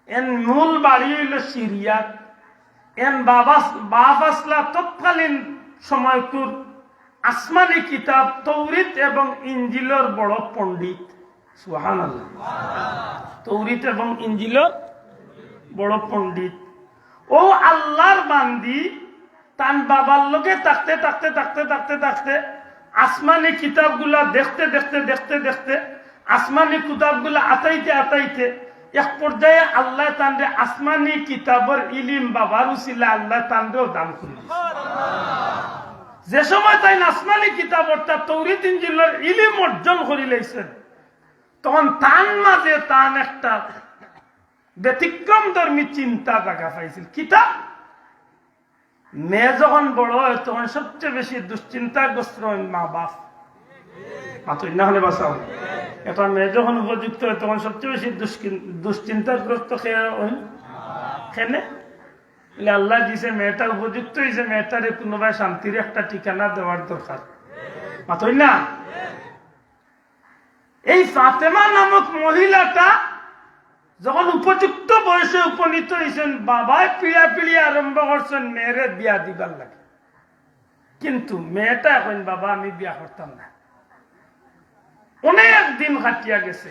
এন মূল বাড়ি হইল সিরিয়াত। এন বাপ আসলা তৎকালীন সময়কুর আসমানি কিতাব তৌরিত এবং ইঞ্জিলের বড় পণ্ডিত। সুবহানাল্লাহ। তৌরিত এবং ইঞ্জিলের বড় পণ্ডিত। ও আল্লাহর বান্দি তান বাবার লোকে থাকতে থাকতে থাকতে থাকতে থাকতে আসমানি কিতাবগুলা দেখতে দেখতে দেখতে দেখতে আসমানি কিতাবগুলা আতাইতে আতাইতে এক পর্যায়ে আল্লাহ তান্ডে আসমানি কিতাবের ইলিম বাবার উসিলা আল্লাহ তান্ডেও দান করে যে সময় তাই আসমানি কিতাব অর্থাৎ তৌরিত ইনজিলের ইলিম অর্জন করে লাইছেন তখন তান মাঝে তান একটা ব্যতিক্রম ধর্মী চিন্তা জায়গা পাইছিল কিতাব মেয়ে যখন বড় হয় তখন সবচেয়ে বেশি দুশ্চিন্তাগ্রস্ত হয় মা বাপ মাতুই না হলে বাঁচাও একটা মেয়ে যখন উপযুক্ত হয় তখন সবচেয়ে বেশি দুশ্চিন্তাগ্রস্ত খেনে আল্লাহ দিছে মেয়েটা উপযুক্ত হয়েছে মেয়েটারে কোনোভাবে শান্তির একটা ঠিকানা দেওয়ার দরকার মাতুই না এই ফাতেমা নামক মহিলাটা যখন উপযুক্ত বয়সে উপনীত হয়েছেন বাবায় পিড়া পিড়ি আরম্ভ করছেন মেয়েরে বিয়া দিবার লাগে কিন্তু মেয়েটা এখন বাবা আমি বিয়া করতাম না অনেক দিন কাটিয়া গেছে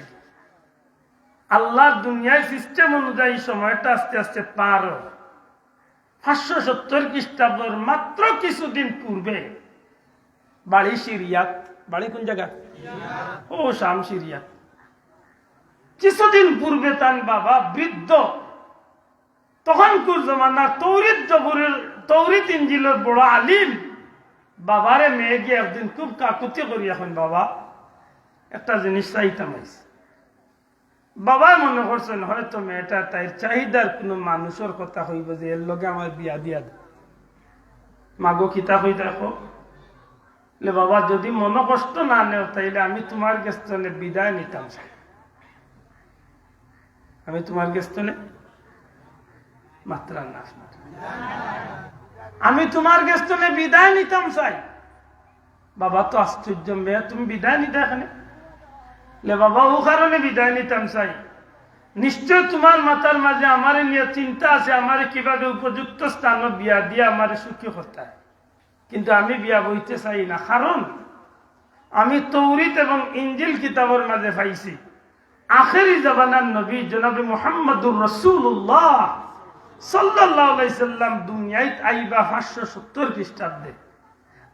আল্লাহ দুনিয়ায় সিস্টেম অনুযায়ী সময়টা আস্তে আস্তে পার 570 খ্রিস্টাব্দের মাত্র কিছুদিন পূর্বে বাড়ি সিরিয়াত বাড়ি কোন জায়গা ও শাম সিরিয়াত কিছুদিন পূর্বে তান বাবা বৃদ্ধ তখনকার জমানা তৌরিত ইনজিলের বড় আলিম বাবারে মেয়ে গিয়ে একদিন খুব কাকুতি করি এখন বাবা একটা জিনিস চাইতাম বাবা মনে করছেন হয়তো মেয়েটা তাই চাহিদার কোনো মানুষের কথা হইব যে এর লগে আমার বিয়া দিয়া দে মাগো কিতা হই দেখো বাবা যদি মনে কষ্ট না নেও তাইলে আমি তোমার গেস্তনে বিদায় নিতাম চাই আমি তোমার গেস্তনে মাত্রা না আমি তোমার গেস্তনে বিদায় নিতাম চাই বাবা তো আশ্চর্য মেয়ে তুমি বিদায় নিতে এখানে বাবা ও কারণে বিদায় নিতাম চাই নিশ্চয় তোমার মাথার মাঝে আমার নিয়ে চিন্তা আছে আমার কিভাবে উপযুক্ত স্থান বিয়া দিয়ে আমার সুখী হতে কিন্তু আমি বিয়া বইতে চাই না কারণ আমি তৌরিত এবং ইনজিল কিতাবের মাঝে পাইছি আখেরি জামানার নবী জনাবে মুহাম্মদুর রাসূলুল্লাহ সাল্লাল্লাহু আলাইহি সাল্লাম দুনিয়ায় আইবা 570 খ্রিস্টাব্দে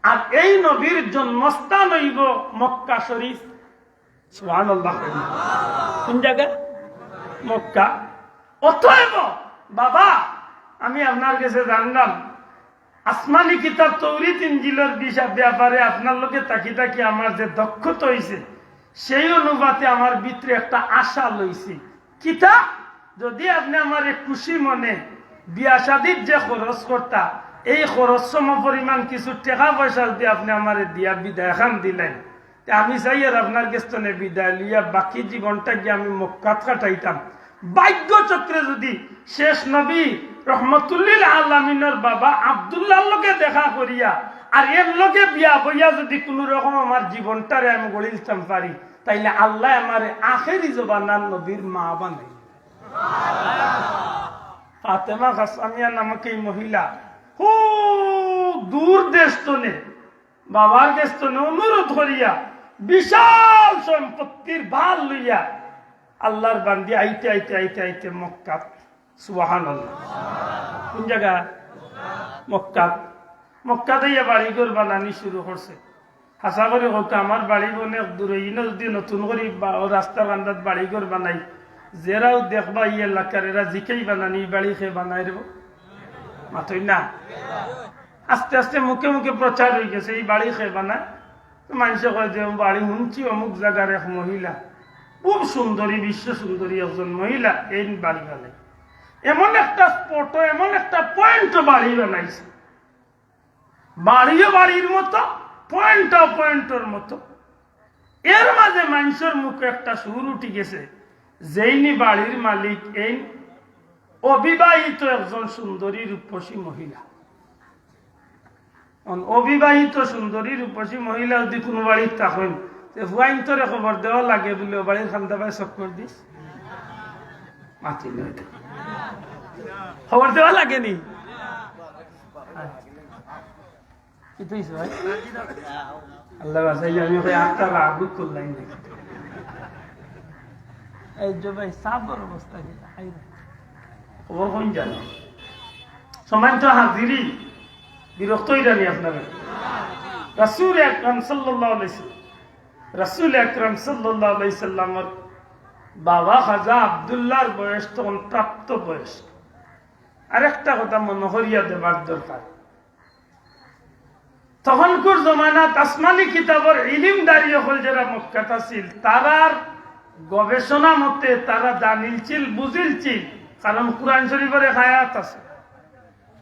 আর এই নবীর জন্মস্থান হইব মক্কা শরীফ সুবহানাল্লাহ কোন জায়গা মক্কা অতএব বাবা আমি আপনার কাছে জানলাম আসমানি কিতাব তৌরিত ইনজিলের ব্যাপারে আপনার লোকে তাকি তাকি আমার যে দক্ষতা হয়েছে সেই অনুপাতে আমার ভিতরে একটা আশা লইছি কিতা যদি আপনি আমার খুশি মনে বিয়া শাদীর যে খরচ করতা এই খরচ সম পরিমাণ কিছু টাকা পয়সা যদি আপনি আমার দিয়া বিদায় খান দিলেন আমি চাই আর আপনার গেস্তনে বিদায় লিয়া বাকি জীবনটা গিয়ে আমি মক্কাত কাটাইতাম ভাগ্য চক্রে যদি শেষ নবী রহমতুল্লিল আলামিনের বাবা আব্দুল্লাহর লগে দেখা করিয়া আর এর লগে বিয়া বইয়া যদি কোন রকম আমার জীবনটারে আমি গড়ে দিতাম পারি তাইলে আল্লাহ আমার আখেরি জবানার নবীর মা বানাই ফাতেমা গাসসামিয়া নামক এই মহিলা দূর দেশ তনে বাবার দেশ তনে অনুরোধ করিয়া বিশাল সম্পত্তির ভার লইয়া আল্লাহর বান্দি আইতে আইতে আইতে আইতে মক্কা সুবহানাল্লাহ কোন জায়গা মক্কা দিয়ে বাড়িঘর বানানি শুরু করছে হাসা করে হোক আমার বাড়ি অনেক দূরে ইনো যদি নতুন করে রাস্তার আন্দাজ বাড়িঘর বানাই যেরাও দেখবা এই এলাকার এরা জিকেই বানানি বাড়ি খেয়ে বানাই দেব মাথই না আস্তে আস্তে মুখে মুখে প্রচার হয়ে গেছে এই বাড়ি খেয়ে বানায় মানুষে কয় যে বাড়ি শুনছি অমুক জায়গার এক মহিলা খুব সুন্দরী বিশ্ব সুন্দরী একজন মহিলা এই বাড়ি বানাই এমন একটা স্পট এমন একটা পয়েন্ট বাড়ি বানাইছে বাড়িও বাড়ির মতো পয়েন্টও পয়েন্টের মতো এর মাঝে মানুষের মুখে একটা সুর উঠে গেছে যেইনি বাড়ির মালিক এই অবিবাহিত একজন সুন্দরী রূপসী মহিলা অবিবাহিত সুন্দরী রূপসী মহিলা যদি কোনো বাড়ির থাকেন ভুয়াইন তোরে খবর দেওয়া লাগে বলে বাড়ির খান্দা ভাই চক্কর দিস মাতি খবর দেওয়া লাগেনি আল্লাহ আমি আটটা রাগুত করলাম এই যে ভাই সাবর অবস্থা খবর কোন জানো সময় তো হাজিরি বিরক্ত হইরানি আপনারা? রাসূল আকরাম সাল্লাল্লাহু আলাইহি সাল্লাম, রাসূল আকরাম সাল্লাল্লাহু আলাইহি সাল্লামের বাবা খাজা আব্দুল্লাহর বয়স তখন প্রাপ্ত বয়স। আরেকটা কথা মনে করিয়া দেবার দরকার, তখনকার জমানাত আসমানি কিতাবের ইলিমদারি হল যারা মক্কাত আছিল, তারার গবেষণা মতে তারা জানিলছিল, বুঝিলছিল, কারণ কুরআন শরীফের এক আয়াত আছে,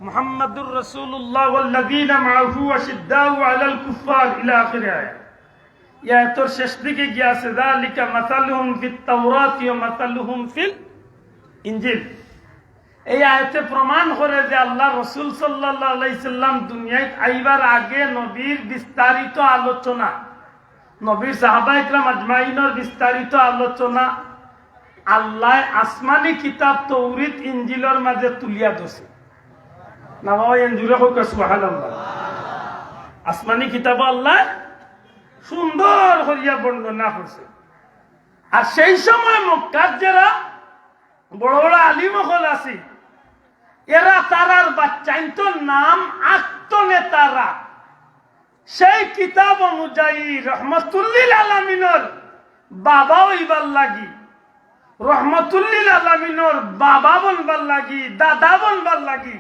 মুহাম্মাদুর রাসূলুল্লাহ ওয়াল্লাযীনা মাআহু আশিদ্দাউ আলাল কুফার ইলা আখির আয়াত। ইয়া তোর শেষ দিকে গিয়ে আছে যালিকা মাসালুহুম ফিত তাওরাতি ওয়া মাসালুহুম ফিল ইনজিল। এই আয়াতে প্রমাণ করে যে আল্লাহ রসুল সাল্লাল্লাহু আলাইহি সাল্লাম দুনিয়ায় আইবার আগে নবীর বিস্তারিত আলোচনা, নবীর সাহাবা ইকরাম আজমাইনের বিস্তারিত আলোচনা আল্লাহ আসমানি কিতাব তৌরিত ইনজিলের মাঝে তুলিয়া দিয়েছে। না বাবা এনজুরে হোক সুবহানাল্লাহ। আসমানি কিতাব আল্লাহ সুন্দর করিয়া বর্ণনা করছে। আর সেই সময় মক্কার যারা বড় বড় আলিম হল আছে, এরা তারার বাচ্চাইতো নাম আত্মনেতারা সেই কিতাব অনুযায়ী রহমতুল্লিল আলামিনের বাবা হইবার লাগি, রহমতুল্লিল আলামিনের বাবা বনবার লাগি, দাদা বনবার লাগি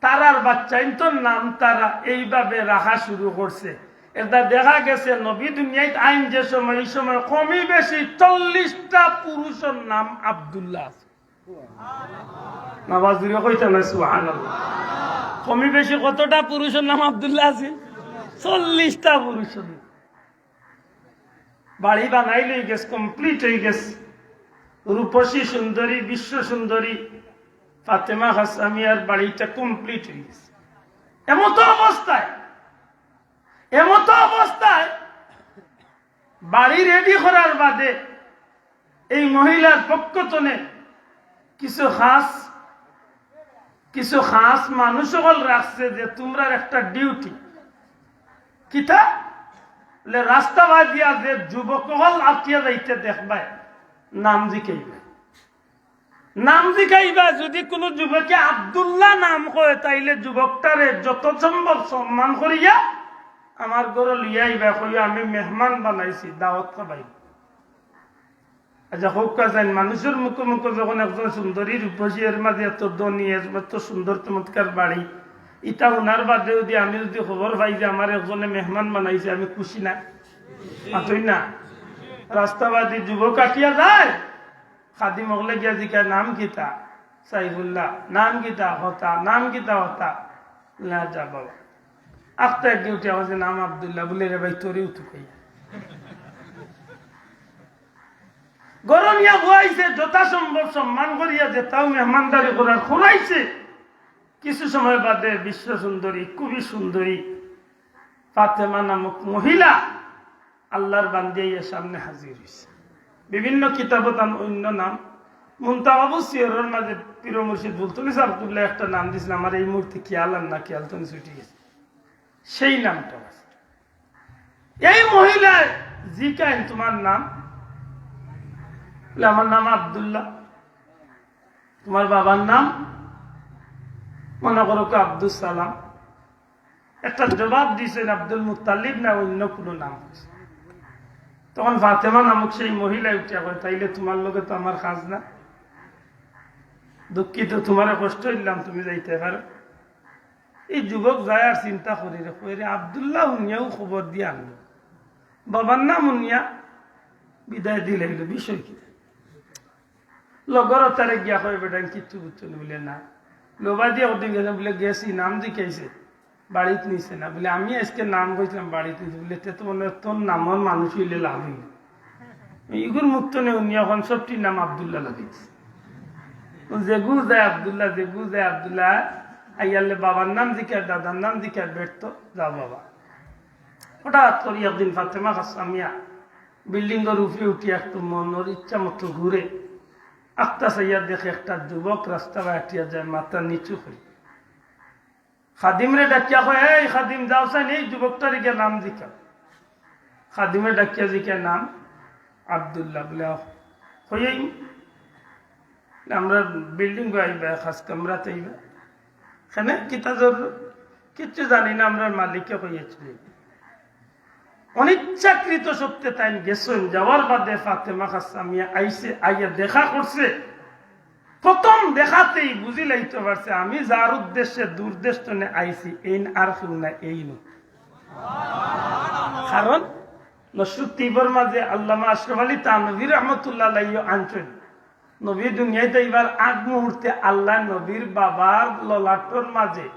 তারার বাচ্চাইতো নাম তারা এইভাবে রাখা শুরু করছে। এটা দেখা গেছে নবী দুনিয়ায় আইন যে সময়, এই সময় কমই বেশি 40টা পুরুষের নাম আব্দুল্লাহ আছে। নামাজ দিলে কইতে না সুবহানাল্লাহ। কমই বেশি কতটা পুরুষের নাম আব্দুল্লাহ আছে? 40টা পুরুষের। বাড়ি বানাই লই গেছে, কমপ্লিট হয়ে গেছে। রূপসী সুন্দরী, বিশ্ব সুন্দরী ফাতেমা হাসামিয়ার বাড়িটা কমপ্লিট হয়ে গেছে। এমতো অবস্থায় বাড়ি রেডি করার বাদে এই মহিলার পক্ষতনে কিছু খাস মানুষ সকল রাখছে যে তোমরা একটা ডিউটি কিতা রাস্তা বাদিয়া যে যুবক হল আটিয়া যাইতে দেখবা, নাম জিকাইবা। যদি কোনো যুবকে আব্দুল্লাহ নাম কয় তাইলে যুবকটারে যত সম্ভব সম্মান করিয়া আমার ঘরে লিয়া আইবা, কইয়া আমি মেহমান বানাইছি, দাওয়াত খাবাই। আচ্ছা হোক কাজান মানুষের মুখে মুখে যখন একজন সুন্দরী রূপসী এর মাঝে এত ধনী, এত সুন্দর চমৎকার বাড়ি, ইটা ওনার বাদে যদি আমি যদি খবর পাই যে আমার একজনে মেহমান বানাইছে, আমি খুশি না? মাতই না। রাস্তাবাদী যুবক কাটিয়া যায়, খাদিম হলে গিয়া জিকার নাম কিতা? সাইফুল্লাহ। নাম কিতা? হতা। নাম কিতা? হতা। না যা বাবা আখতা এক ডিউটি আমার নাম আব্দুল্লাহ বলে রে ভাই তোরে উঠুকাইয়া গরমিয়া বুয়াইছে, যথাসম্ভব সম্মান করিয়া যে তাও মেহমানদারি করার খোলাইছে। কিছু সময় বাদে বিশ্ব সুন্দরী, খুবই সুন্দরী ফাতেমা নামক মহিলা আল্লাহর বান্দিয়া সামনে হাজির হয়েছে। বিভিন্ন কিতাবত অন্য নাম মুনতাবাবু সিয়রের মাঝে পীর মুর্শিদ বুলতুনিস আব্দুল্লাহ একটা নাম দিয়েছিল, আমার এই মুহূর্তে খেয়াল আর না খেয়াল তো ছুটি গেছে, সেই নামটা। এই মহিলা জিকাইন তোমার নাম? আমার নাম আব্দুল্লাহ। তোমার বাবার নাম? মনে করো আব্দুল সালাম। একটা জবাব দিয়েছেন আব্দুল মুত্তালিব না অন্য কোনো নাম। তখন ফাতেমা নামক সেই মহিলা উঠিয়া কয় তাইলে তোমার লোকে তো আমার কাজ না, দুঃখিত তোমার কষ্ট হইলাম, তুমি যাইতে পারো। এই যুবক যায় আর চিন্তা করি রে আব্দুল্লাহ উনিয়াও খবর দিয়ে আনলো, বাবার নাম উনিয়া বিদায় দিলে বিষয় কি? লগর তারে গিয়া কয় বেটা কিচ্ছু বুঝছো না বলে না, লোবা দিয়ে ওদিন গেছে বলে গেছি নাম জিকাইছে, বাড়িতে নিছে না বলে আমি আজকে নাম কইছিলাম বাড়িতে নিছে বলে তো মনে তোর নামর মানুষ হইলে লাভ হইল। ইগুর মুক্ত নেই উনি এখন সবটির নাম আব্দুল্লাহ লাগিয়েছে। যেগু যায় আব্দুল্লাহ, যেগু যায় আব্দুল্লাহ, আইয়ালে বাবার নাম জিকার, দাদার নাম জিকার, বেরতো যাও বাবা। হঠাৎ করি একদিন ফাতেমা হাসামিয়া বিল্ডিংয়ের উপরে উঠি একটু মনের ইচ্ছা মতো ঘুরে আখতা সাইয়া দেখে একটা যুবক রাস্তা বাটিয়া যায়, মাথা নিচু হয়ে খাদিমরে ডাকিয়া কয় এই খাদিম যাও চাই এই যুবকটার গিয়ে নাম জিকা। খাদিমে ডাকিয়া জিকা নাম আব্দুল্লাহ বলে হইয়াই আমরা বিল্ডিং আইবা খাস কামরাতে আইবা, এখানে কিতা জরুর কিচ্ছু জানি না, আমরা মালিককে হয়েছিল। অনিচ্ছাকৃত সত্যি তাই গেছেন, যাওয়ার বাদে ফাতেমা খাসামিয়া আইসে, আইয়া দেখা করছে। প্রথম দেখাতেই বুঝি লাইতে পারছে আমি যার উদ্দেশ্যে দুর্দেশ আইসি, এই আর কেউ না, এই ন। কারণ নসরুদ্দিবর মাঝে আল্লামা আশরাফ আলী থানভী রহমতুল্লাহ আলাইহি আনছেন, নবী দুনিয়ায় যাইবার আগ মুহূর্তে আল্লাহ নবীর বাবার ললাটর মাঝে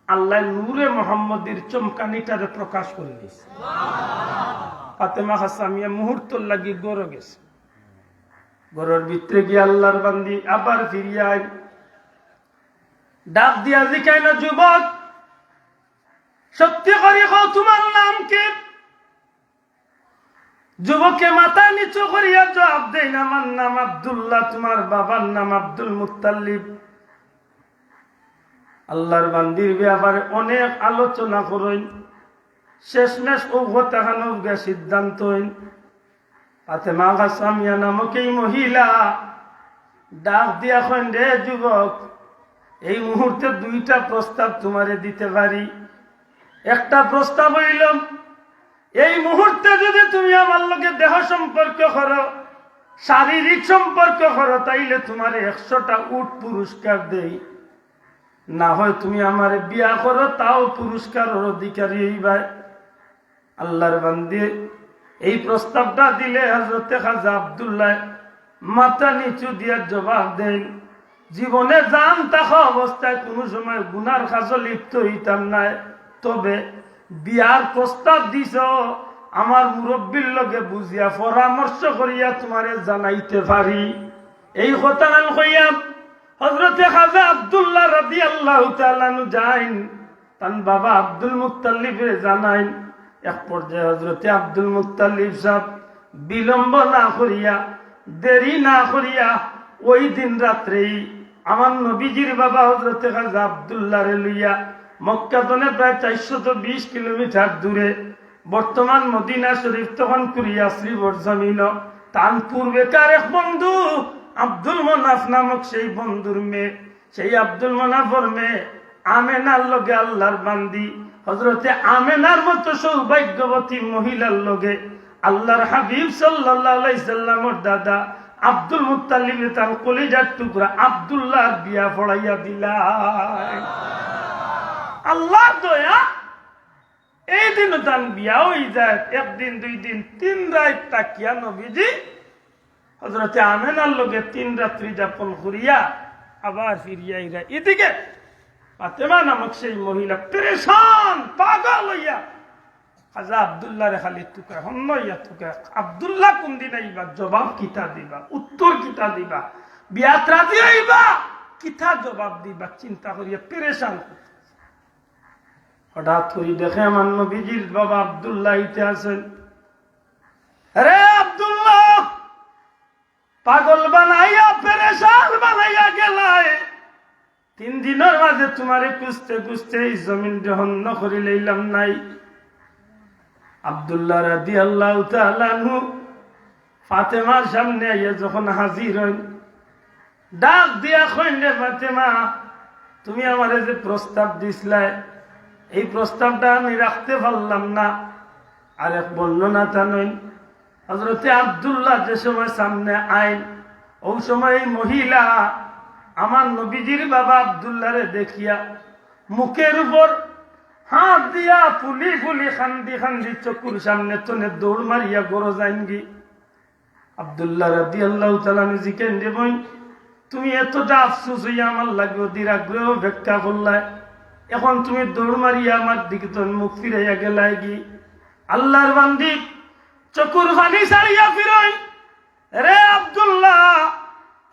আল্লাহ নূরে মোহাম্মদের চমকানিটারে প্রকাশ করে দিয়েছে। ফাতেমা খাসামিয়া মুহূর্ত লাগি গড়ে গেছে। গড়ের ভিতরে গিয়ে আল্লাহর বান্দি আবার ফিরিয়া ডাক দিয়া জিকাইল, যুবক সত্যি করে কও তোমার নাম কি? যুবকে মাথা নিচু করিয়া জবাব দেয়, আমার নাম আব্দুল্লাহ, তোমার বাবার নাম আব্দুল মুত্তালিব। আল্লাহর বান্দির ব্যাপারে অনেক আলোচনা করেন, শেষমেশ ও হতাখানোর সিদ্ধান্ত হইন। ফাতেমা খাসামিয়া নামক এই মহিলা ডাক দিয়া কইন, রে যুবক, এই মুহূর্তে দুইটা প্রস্তাব তোমারে দিতে পারি। একটা প্রস্তাব হইল, এই মুহূর্তে যদি তুমি আমার লগে দেহ সম্পর্ক করো, শারীরিক সম্পর্ক করো, তাইলে তোমার 100টা উট পুরস্কার দেই। না হয় তুমি আমার বিয়া করো, তাও পুরস্কারের অধিকারী হইবা। আল্লাহর বান্দি এই প্রস্তাবটা দিলে হযরতে খাজা আব্দুল্লাহ মাথা নিচু দিয়া জবাব দেন, জীবনে জান থাকা অবস্থায় কোনো সময় গুনার কাজে লিপ্ত হইতাম না, তবে বিয়ার প্রস্তাব দিছ আমার মুরব্বীর লগে বুঝিয়া পরামর্শ করিয়া তোমারে জানাইতে পারি। এই কথা কইয়া হযরতে খাজা আব্দুল্লাহ রাদিয়াল্লাহু তাআলা আনহু যাইন, তান বাবা আব্দুল মুত্তালিবের জানাইন। এক পর্যায়ে হযরতে আব্দুল মুত্তালিব সাহেব বিলম্ব না করিয়া, দেরি না করিয়া ওই দিন রাত্রেই আমার নবীজির বাবা হযরতে খাজা আব্দুল্লাহ রে লইয়া মক্কা থেকে প্রায় 420 কিলোমিটার দূরে, বর্তমান মদিনা শরীফ তখন কুরিয়া শ্রীবর জমিন, তান পূর্বেকার এক বন্ধু আব্দুল মনাফ নামক সেই বন্ধুর মেয়ে, সেই আব্দুল মনাফর মেয়ে আমেনার লগে আল্লাহর বান্দি হযরতে আমেনার মতো সৌভাগ্যবতী মহিলার লগে আল্লাহর হাবিব সাল্লাল্লাহু আলাইহি সাল্লামের দাদা আব্দুল মুত্তালিব তার কলিজার টুকরা আব্দুল্লাহর বিয়া পড়াইয়া দিলা। আল্লাহর দয়া, এই দিন তার বিয়া হয়ে যায়। একদিন, 2 দিন, 3 রাত তাকিয়া নবীজি হযরতে আমেনার লগে 3 রাত্রি যাপন করিয়া আবার ফিরিয়া ইরা। এদিকে ফাতেমা নামক সেই মহিলা পেরেশান পাগল হইয়া খাজা আব্দুল্লাহ রে খালি টুকা হন্য ইয়া টুকা, আব্দুল্লাহ কোন দিন আইবা, জবাব কিতা দিবা, উত্তর কিতা দিবা, বিয়াত রাজি হইবা, কিতা জবাব দিবা, চিন্তা করিয়া পেরেশান। হঠাৎ করে দেখে আমার নবীজির বাবা আব্দুল্লাহ ইতে আছেন। রে আব্দুল্লাহ, পাগল বানাইয়া পেরেশান বানাইয়া গেলায়, 3 দিনের মাঝে তোমারে খুঁজতে খুঁজতে এই জমিন গ্রহণ করে লইলাম নাই। আব্দুল্লাহ রাদিয়াল্লাহু তাআলা আনহু ফাতেমার সামনে আইয়া যখন হাজির হইন, ডাক দিয়া কইন, রে ফাতেমা, তুমি আমারে যে প্রস্তাব দিছিলা, এই প্রস্তাবটা আমি রাখতে পারলাম না। আর এক বর্ণনা টানেন, হযরতে আব্দুল্লাহ যে সময় সামনে আইন, ওই সময় এই মহিলা আমার নবীজির বাবা আব্দুল্লাহ রে দেখিয়া মুখের উপর হাত দিয়া ফুলি ফুলি খান্দি খান্দি চকুর সামনে তনে দৌড় মারিয়া গড় যাইনগি। আব্দুল্লাহ রাদিয়াল্লাহু তাআলা জিকেন যে, বই তুমি এতটা আফসোস হইয়া আমার লাগে অধীর আগ্রহ ব্যাখ্যা করলাই, এখন তুমি দৌড় মারিয়া আমার দিকে তো মুখ ফিরাইয়া গেলাই গি। আল্লাহর বান্দি চকুর পানি ছাড়িয়া ফিরই, রে আব্দুল্লাহ,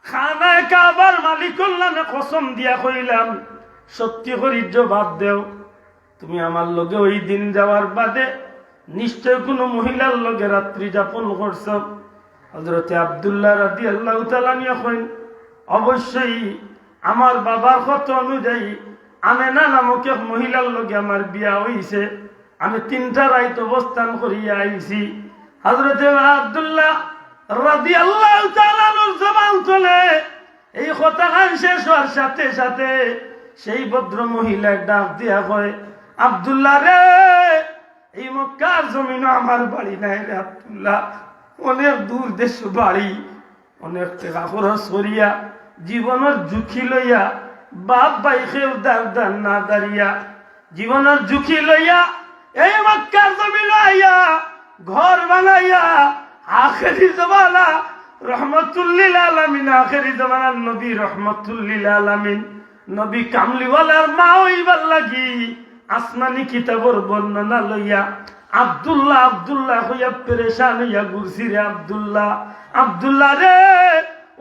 খানায় কাবার মালিকুল নামে কসম দিয়া কইলাম, সত্যি করে জবাব দেও, তুমি আমার লগে ওই দিন যাওয়ার বাদে নিশ্চয় কোনো মহিলার লগে রাত্রি যাপন করছ? হযরতে আব্দুল্লাহ রাদিয়াল্লাহু তাআলা নিয়া কইন, অবশ্যই আমার বাবার কথা অনুযায়ী আমেনা নামক এক মহিলার লগে আমার বিয়া হইছে, আমি 3টা রাত অবস্থান করিয়া আইছি। হযরতে আব্দুল্লাহ রাদিয়াল্লাহু তাআলার জবান চলে এই কথা শেষ হওয়ার সাথে সাথে সেই ভদ্র মহিলা ডাক দিয়া কয়, আব্দুল্লাহ রে, এই মক্কার জমিন আমার বাড়ি নাই রে আব্দুল্লাহ, অনেক দূর দেশ বাড়ি, অনেক টাকা খরচ করিয়া জীবনের ঝুঁকি লইয়া বাপ বাইকেও দান না দাঁড়িয়া জীবনের ঝুঁকি লইয়া এই মক্কার জমিন আইয়া ঘর বানাইয়া আখেরি জমানা রহমতুল্লিল আলামিন, আখেরি জমানার নবী রহমতুল্লিল আলামিন নবী কামলিওয়ালার মা হইবার লাগি আসমানি কিতাবর বর্ণনা লইয়া আব্দুল্লাহ আব্দুল্লাহ হইয়া পেরেশান হইয়া ঘুরছি রে আব্দুল্লাহ। আব্দুল্লাহ রে,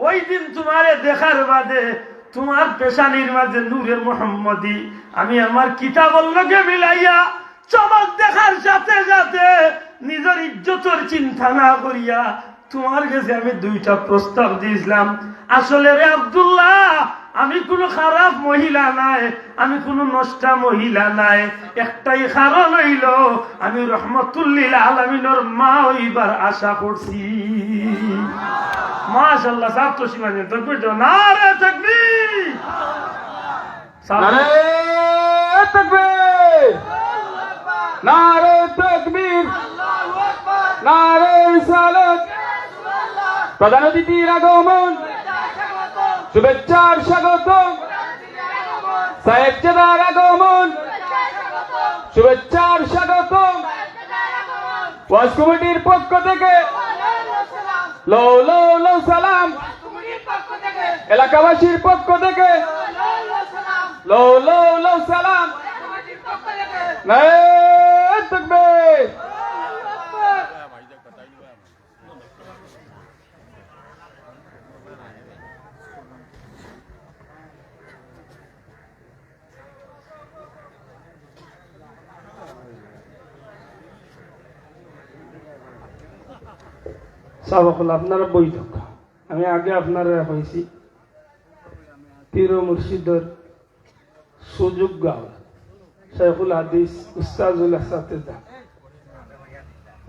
ওই দিন তোমারে দেখার বাদে তোমার পেশানির মাঝে নূরে মুহাম্মদী আমি আমার কিতাবর লগে মিলাইয়া চমক দেখার সাথে সাথে নিজের ইজ্জতের চিন্তা না করিয়া তোমার কাছে আমি দুইটা প্রস্তাব দিয়েছিলাম। আসলে রে আব্দুল্লাহ, আমি কোনো খারাপ মহিলা নাই, আমি কোনো নষ্টা মহিলা নাই, একটাই কারণ হইল আমি রহমতুল্লিল আলামিনের মা হইবার আশা করছি। মাশাআল্লাহ, সাহেব তো সীমানে তাকবীর দাও, নারে তাকবীর,
নারে তাকবীর, নারে তাকবীর, নারে রিসালাত। প্রধান অতিথির আগমন, শুভেচ্ছার স্বাগতম। সাহেবজাদার আগমন, শুভেচ্ছার স্বাগতম। ওয়াজ কমিটির পক্ষ থেকে লও লও লও সালাম, এলাকাবাসীর পক্ষ থেকে লও লও লও সালাম। নারে তাকবীর।
সাবকল আপনারা বৈঠক, আমি আগে আপনারা হয়েছি পীর ও মুর্শিদের সুযোগ্য শেখুল হাদিস উস্তাজুল আসাতিজা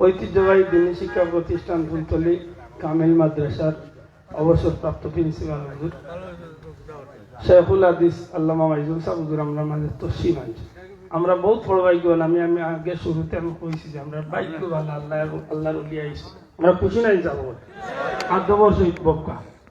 ঐতিহ্যবাহী দিনী শিক্ষা প্রতিষ্ঠান ফুলতলী কামিল মাদ্রাসার অবসরপ্রাপ্ত প্রিন্সিপাল হুজুর শেখুল হাদিস আল্লামা মাইজুল সাহেব হুজুর আমরা মাঝে তসিম আনছি। আমরা বহুত বড় ভাগ্যবান। আমি আগে শুরুতে আমি কইছি যে আমরা ভাগ্যবান, আল্লাহর উলিয়া আইছি, আমরা খুশি নাই যাবো 8 বছর বক্কা